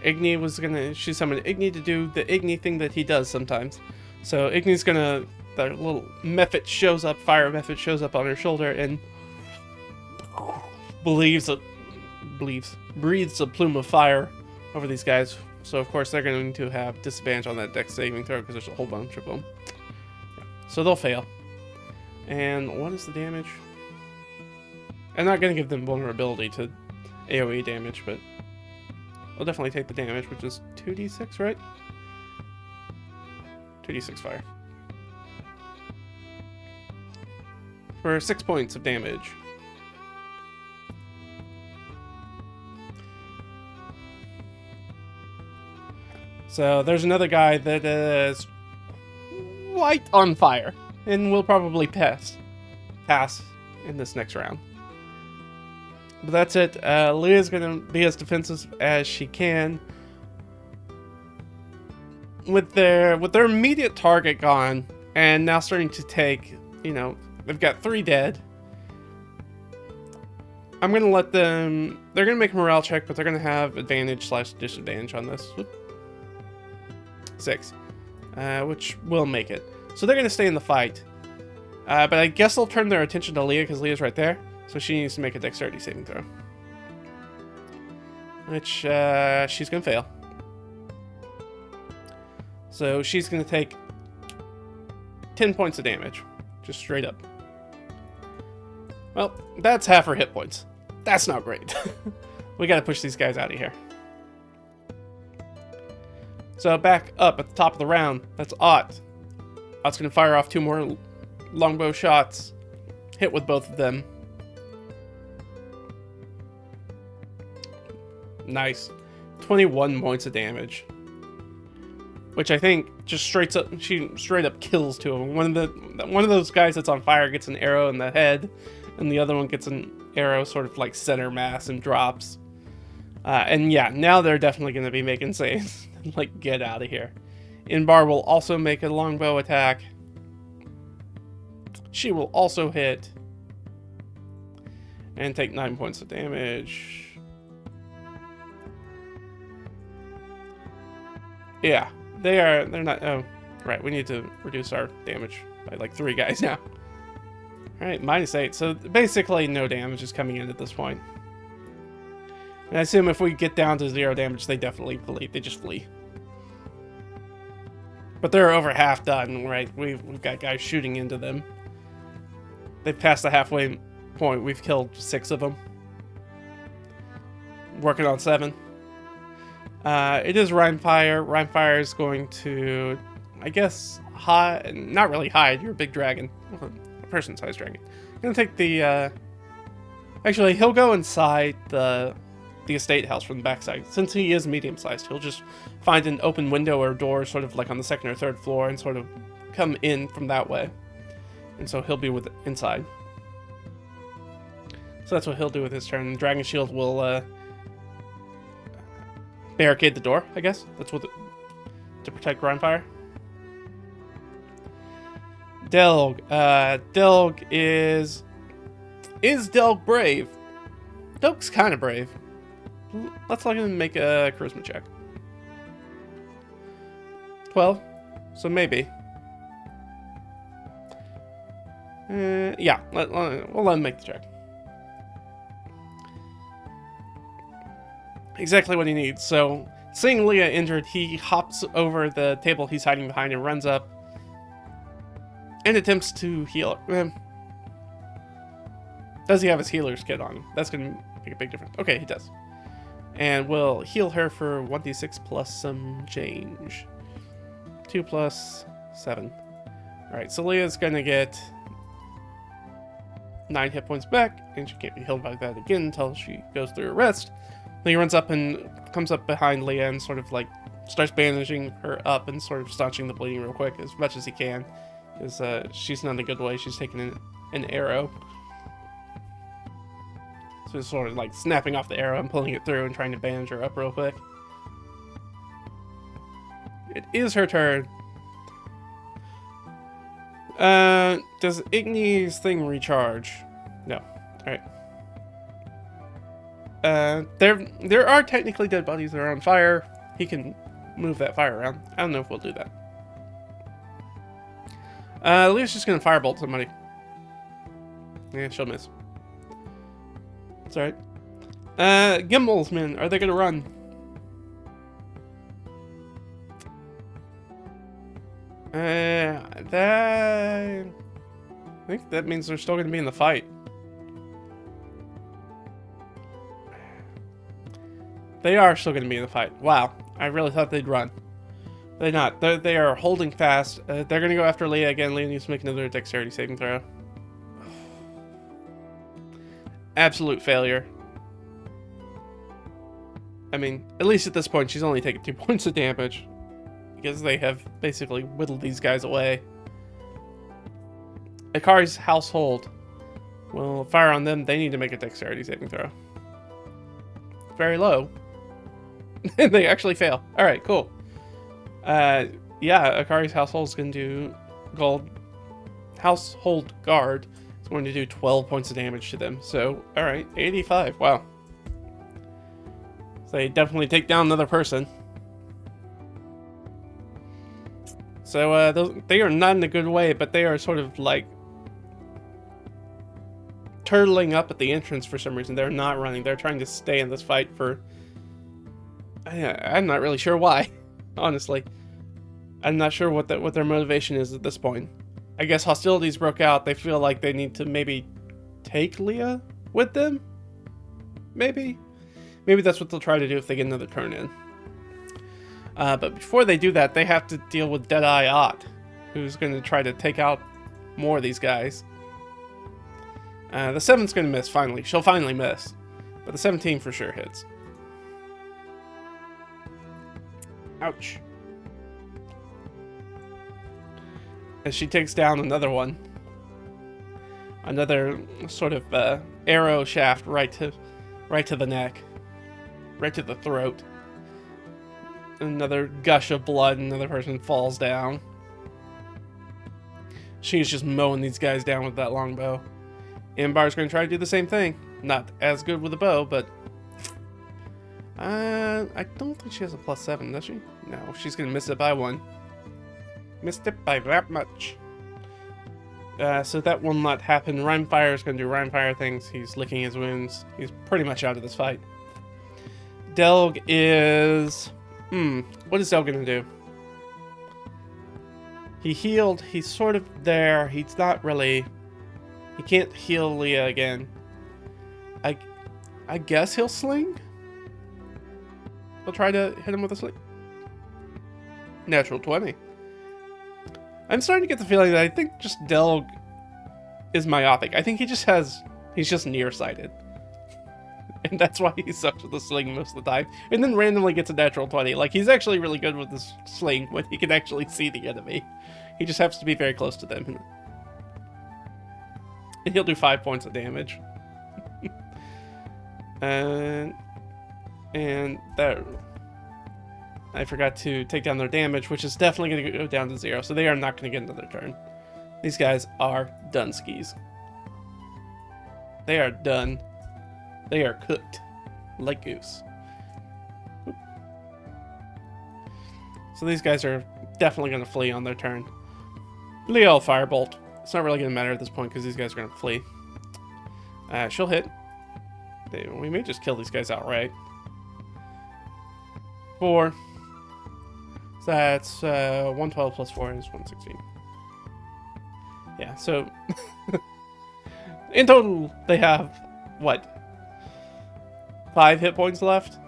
Igni was gonna... She summoned Igni to do the Igni thing that he does sometimes. So Igni's gonna... That little method shows up, fire method shows up on her shoulder and breathes a plume of fire over these guys. So of course they're going to have disadvantage on that dex saving throw because there's a whole bunch of them. Yeah. So they'll fail. And what is the damage? I'm not going to give them vulnerability to AoE damage, but I'll definitely take the damage, which is 2d6, right? 2d6 fire. For 6 points of damage. So there's another guy that is light on fire and will probably pass in this next round. But that's it. Leah's gonna be as defensive as she can. With their immediate target gone and now starting to take, you know, they've got 3 dead. I'm going to let them... They're going to make a morale check, but they're going to have advantage/disadvantage on this. Whoop. 6. Which will make it. So they're going to stay in the fight. But I guess they'll turn their attention to Leah, because Leah's right there. So she needs to make a dexterity saving throw. Which she's going to fail. So she's going to take 10 points of damage. Just straight up. Well, that's half her hit points. That's not great. We got to push these guys out of here. So back up at the top of the round, that's Ott. Ott's going to fire off 2 more longbow shots. Hit with both of them. Nice. 21 points of damage. Which I think just straight up kills 2 of them. One of those guys that's on fire gets an arrow in the head, and the other one gets an arrow sort of like center mass and drops. And yeah, now they're definitely going to be making saves. Like, get out of here. Inbar will also make a longbow attack. She will also hit. And take 9 points of damage. Yeah, they're not, oh, right, we need to reduce our damage by like 3 guys now. Alright, -8, so basically no damage is coming in at this point. And I assume if we get down to 0 damage, they definitely flee. They just flee. But they're over half done, right? We've got guys shooting into them. They've passed the halfway point. We've killed 6 of them. Working on 7. It is Rhymefire. Rhymefire is going to, I guess, hide. Not really hide. You're a big dragon. A person-sized dragon. Gonna take the, actually, he'll go inside the estate house from the backside. Since he is medium-sized, he'll just find an open window or door sort of like on the 2nd or 3rd floor and sort of come in from that way. And so he'll be inside. So that's what he'll do with his turn. Dragon Shield will barricade the door, I guess. That's what to protect Rhymefire. Delg. Delg is Delg brave? Delg's kind of brave. Let's let him make a charisma check. 12, so maybe. Yeah, we'll let him make the check. Exactly what he needs. So, seeing Leah injured, he hops over the table he's hiding behind and runs up and attempts to heal her. Does he have his healer's kit on him? That's going to make a big difference. Okay, he does. And we'll heal her for 1d6 plus some change. 2 plus 7. Alright, so Leah's going to get 9 hit points back, and she can't be healed by that again until she goes through her rest. Then he runs up and comes up behind Leah and sort of like starts bandaging her up and sort of staunching the bleeding real quick as much as he can. Because she's not in a good way. She's taking an arrow. So he's sort of like snapping off the arrow and pulling it through and trying to bandage her up real quick. It is her turn. Does Igni's thing recharge? No. Alright. There are technically dead bodies that are on fire. He can move that fire around. I don't know if we'll do that. Leah's just gonna firebolt somebody. Yeah, she'll miss. It's alright. Gimbals, man, are they gonna run? I think that means they're still gonna be in the fight. They are still going to be in the fight. Wow. I really thought they'd run. They're not. They are holding fast. They're going to go after Leah again. Leah needs to make another dexterity saving throw. Absolute failure. I mean, at least at this point, she's only taken 2 points of damage. Because they have basically whittled these guys away. Akari's household will fire on them. They need to make a dexterity saving throw. Very low. And they actually fail. Alright, cool. Yeah, Akari's household is going to do household guard is going to do 12 points of damage to them. So, alright, 85. Wow. So they definitely take down another person. So they are not in a good way, but they are sort of like turtling up at the entrance for some reason. They're not running. They're trying to stay in this fight for... I'm not really sure why, honestly. I'm not sure what their motivation is at this point. I guess hostilities broke out. They feel like they need to maybe take Leah with them? Maybe? Maybe that's what they'll try to do if they get another turn in. But before they do that, they have to deal with Deadeye Ott, who's going to try to take out more of these guys. The 7's going to miss, finally. She'll finally miss. But the 17 for sure hits. Ouch. As she takes down another one. Another sort of arrow shaft right to the neck. Right to the throat. Another gush of blood, another person falls down. She's just mowing these guys down with that longbow. Imbar's going to try to do the same thing. Not as good with a bow, but... I don't think she has a +7, does she? No, she's going to miss it by 1. Missed it by that much. So that will not happen. Rhymefire is going to do Rhymefire things. He's licking his wounds. He's pretty much out of this fight. Delg is... what is Delg going to do? He healed. He's sort of there. He's not really... He can't heal Leah again. I guess he'll sling? He'll try to hit him with a sling. Natural 20. I'm starting to get the feeling that I think just Delg is myopic. I think he's just nearsighted. And that's why he sucks with the sling most of the time. And then randomly gets a natural 20. Like, he's actually really good with this sling when he can actually see the enemy. He just happens to be very close to them. And he'll do 5 points of damage. and that... I forgot to take down their damage, which is definitely going to go down to 0. So they are not going to get another turn. These guys are done skis. They are done. They are cooked. Like goose. Oop. So these guys are definitely going to flee on their turn. Leo Firebolt. It's not really going to matter at this point because these guys are going to flee. She'll hit. We may just kill these guys outright. 4. So that's 112 plus 4 is 116. Yeah, so in total they have, what, 5 hit points left?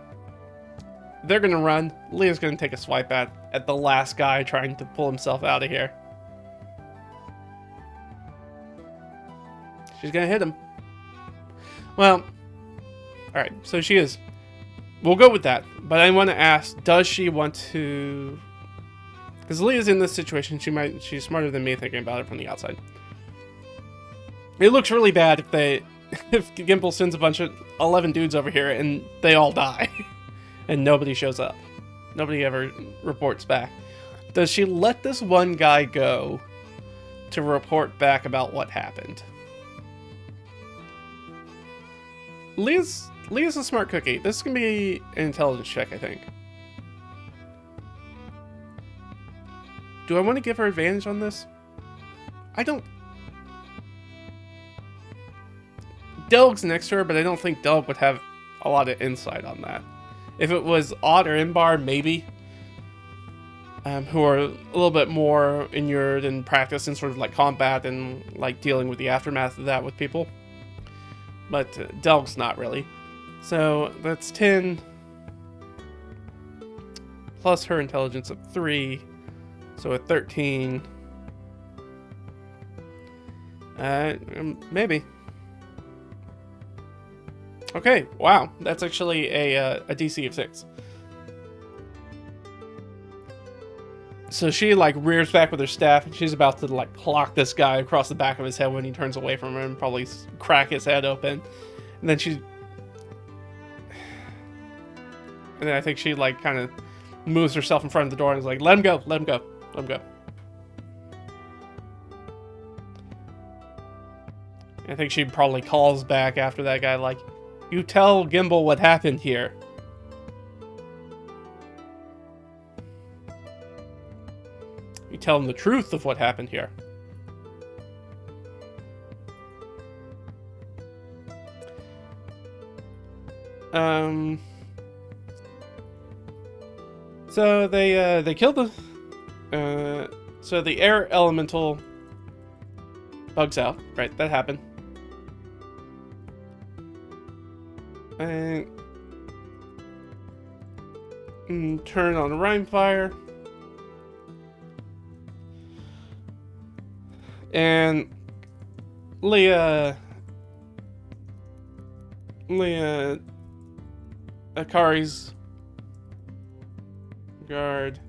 They're going to run. Leah's going to take a swipe at the last guy trying to pull himself out of here. She's going to hit him. Well, alright, so she is. We'll go with that. But I want to ask, does she want to... Because Leah's in this situation, she's smarter than me thinking about it from the outside. It looks really bad if Gimple sends a bunch of 11 dudes over here and they all die. And nobody shows up. Nobody ever reports back. Does she let this one guy go to report back about what happened? Leah's a smart cookie. This can be an intelligence check, I think. Do I want to give her advantage on this? I don't... Delg's next to her, but I don't think Delg would have a lot of insight on that. If it was Ott or Imbar, maybe. Who are a little bit more inured and practiced in sort of like combat and like dealing with the aftermath of that with people. But Delg's not really. So that's 10 plus her intelligence of 3, so a 13. Maybe. Okay, wow, that's actually a DC of 6. So she like rears back with her staff, and she's about to like clock this guy across the back of his head when he turns away from her and probably crack his head open. And then and then I think she like kind of moves herself in front of the door and is like, let him go, let him go, let him go. I think she probably calls back after that guy like, you tell Gimbal what happened here. You tell him the truth of what happened here. So they killed So the air elemental bugs out. Right, that happened. And turn on the Rhine fire. And Leah Akari's guard.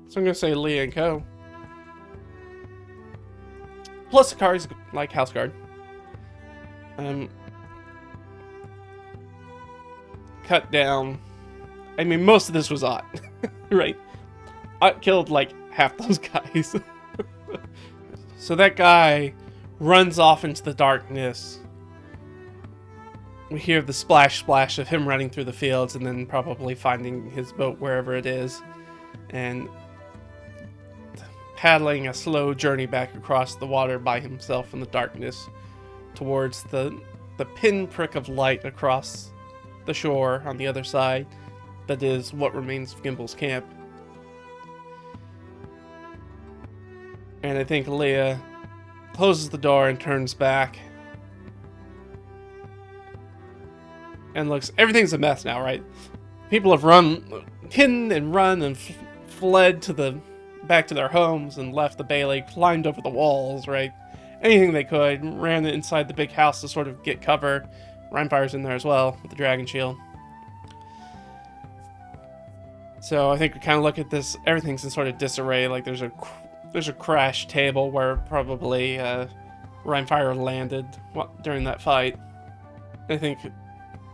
So I'm gonna say Leah and Co. Plus Akari's like house guard. Cut down. I mean, most of this was Ott, right? Ott killed like half those guys. So that guy runs off into the darkness. We hear the splash of him running through the fields and then probably finding his boat wherever it is and paddling a slow journey back across the water by himself in the darkness towards the pinprick of light across the shore on the other side that is what remains of Gimble's camp. And I think Leah closes the door and turns back. And looks, everything's a mess now, right? People have hidden and run and fled back to their homes and left the bailey, climbed over the walls, right? Anything they could, ran inside the big house to sort of get cover. Rhinefire's in there as well with the dragon shield. So I think we kind of look at this, everything's in sort of disarray, like there's a crash table where probably Rhinefire landed during that fight. I think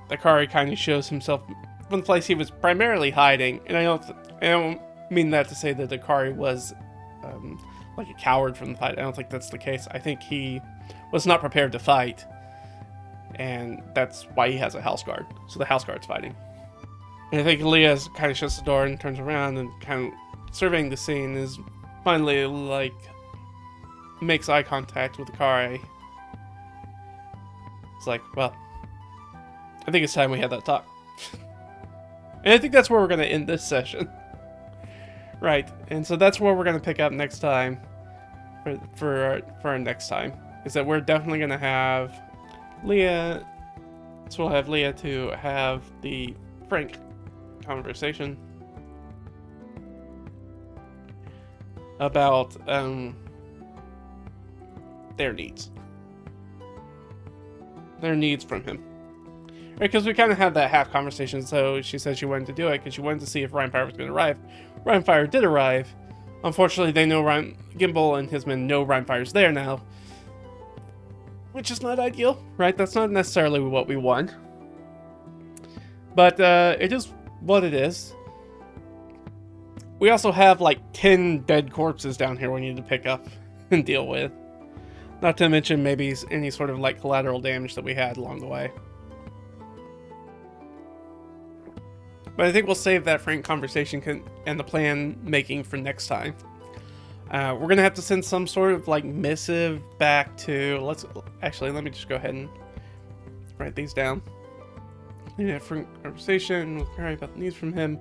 Akari kind of shows himself from the place he was primarily hiding, and I don't mean that to say that Akari was like a coward from the fight. I don't think that's the case. I think he was not prepared to fight, and that's why he has a house guard. So the house guard's fighting. And I think Leah kind of shuts the door and turns around and kind of surveying the scene is finally like makes eye contact with Akari. It's like, well, I think it's time we had that talk. And I think that's where we're going to end this session. Right, and so that's where we're going to pick up next time. For our next time. Is that we're definitely going to have Leah. So we'll have Leah to have the frank conversation about their needs from him. Right, because we kind of had that half conversation. So she said she wanted to do it because she wanted to see if Rhinefire was going to arrive. Rhinefire did arrive. Unfortunately, they know Gimbal and his men know Rhinefire's there now, which is not ideal, right? That's not necessarily what we want, but it is what it is. We also have like 10 dead corpses down here we need to pick up and deal with, not to mention maybe any sort of like collateral damage that we had along the way. But I think we'll save that frank conversation and the plan making for next time. We're going to have to send some sort of like missive back to... let me just go ahead and write these down. We need a frank conversation with Akari about the needs from him.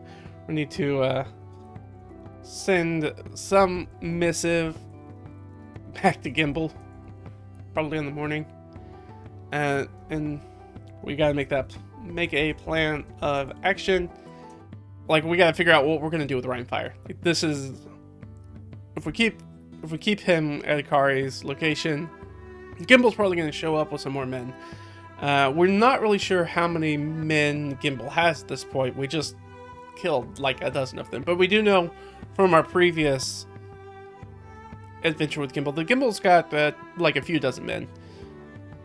We need to send some missive back to Gimbal. Probably in the morning. And we got to make a plan of action. Like, we gotta figure out what we're gonna do with Rhinefire. Like, this is... If we keep him at Akari's location, Gimbal's probably gonna show up with some more men. We're not really sure how many men Gimbal has at this point. We just killed like a dozen of them. But we do know from our previous adventure with Gimbal that Gimbal's got like a few dozen men.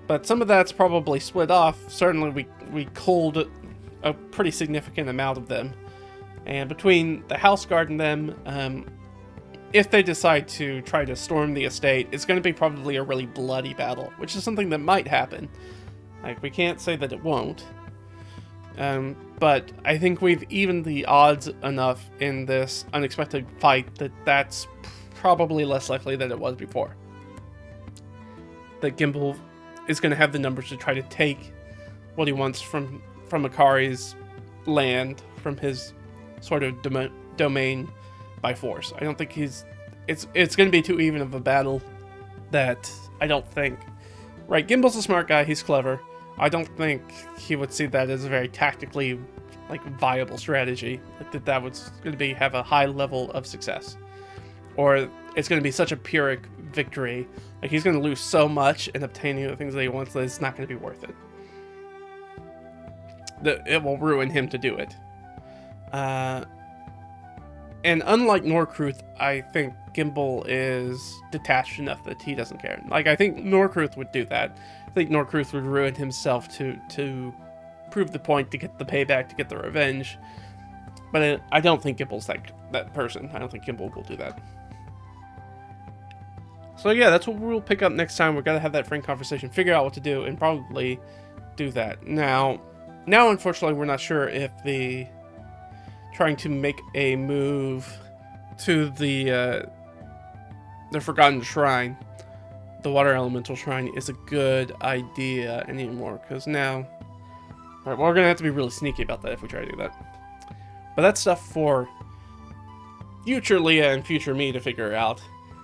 But some of that's probably split off. Certainly we culled a pretty significant amount of them. And between the house guard and them, if they decide to try to storm the estate, it's going to be probably a really bloody battle, which is something that might happen. Like, we can't say that it won't. But I think we've evened the odds enough in this unexpected fight that that's probably less likely than it was before. That Gimbal is going to have the numbers to try to take what he wants from Akari's land, from his sort of domain by force. I don't think it's going to be too even of a battle. That I don't think. Right, Gimbal's a smart guy. He's clever. I don't think he would see that as a very tactically, like, viable strategy. Like, that was going to have a high level of success, or it's going to be such a Pyrrhic victory. Like, he's going to lose so much in obtaining the things that he wants that it's not going to be worth it. It will ruin him to do it. And unlike Norkruth, I think Gimbal is detached enough that he doesn't care. Like, I think Norkruth would do that. I think Norkruth would ruin himself to prove the point, to get the payback, to get the revenge. But I don't think Gimbal's that person. I don't think Gimbal will do that. So yeah, that's what we'll pick up next time. We've got to have that frank conversation, figure out what to do, and probably do that. Now unfortunately, we're not sure if trying to make a move to the Forgotten Shrine, the Water Elemental Shrine, is a good idea anymore, because now... Alright, well, we're going to have to be really sneaky about that if we try to do that. But that's stuff for future Leah and future me to figure out.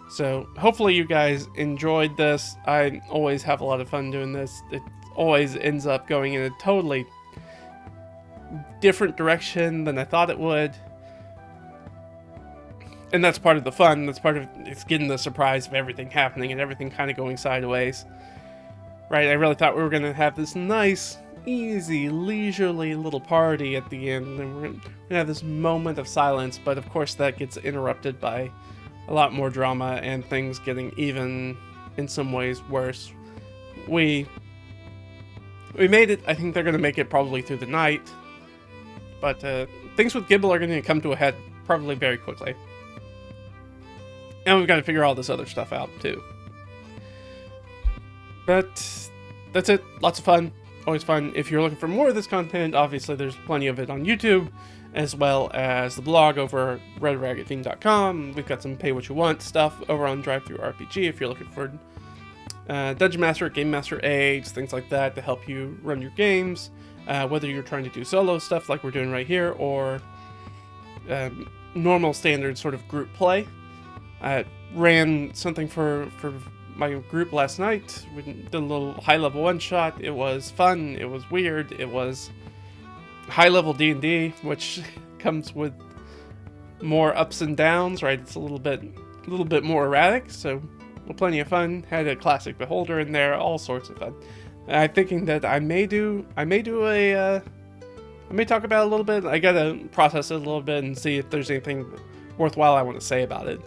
So, hopefully you guys enjoyed this. I always have a lot of fun doing this. It always ends up going in a totally different direction than I thought it would, and that's part of the fun. That's part of it's getting the surprise of everything happening and everything kind of going sideways. Right, I really thought we were gonna have this nice, easy, leisurely little party at the end, and we're gonna have this moment of silence, but of course that gets interrupted by a lot more drama and things getting even in some ways worse. We made it. I think they're gonna make it probably through the night. But things with Gimbal are going to come to a head probably very quickly. And we've got to figure all this other stuff out, too. But that's it. Lots of fun. Always fun. If you're looking for more of this content, obviously there's plenty of it on YouTube, as well as the blog over redraggedfiend.com. We've got some pay-what-you-want stuff over on DriveThruRPG if you're looking for Dungeon Master, Game Master aids, things like that to help you run your games. Whether you're trying to do solo stuff like we're doing right here, or normal standard sort of group play. I ran something for my group last night. We did a little high-level one-shot. It was fun. It was weird. It was high-level D&D, which comes with more ups and downs, right? It's a little bit more erratic, so plenty of fun. Had a classic beholder in there, all sorts of fun. I'm thinking that I may talk about it a little bit. I gotta process it a little bit and see if there's anything worthwhile I want to say about it.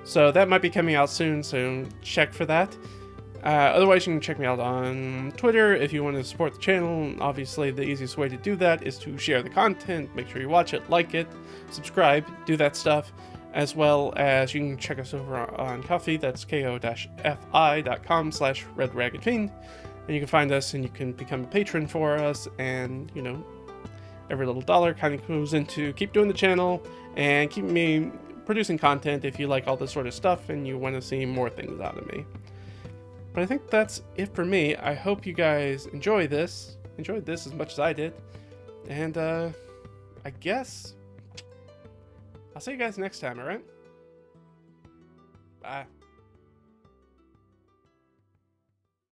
So that might be coming out soon, so check for that. Otherwise, you can check me out on Twitter if you want to support the channel. Obviously, the easiest way to do that is to share the content. Make sure you watch it, like it, subscribe, do that stuff. As well as you can check us over on Ko-fi. That's ko-fi.com/redraggedfiend. And you can find us and you can become a patron for us, and, you know, every little dollar kind of goes into keep doing the channel and keep me producing content if you like all this sort of stuff and you want to see more things out of me. But I think that's it for me. I hope you guys enjoyed this as much as I did. And I guess I'll see you guys next time, alright? Bye.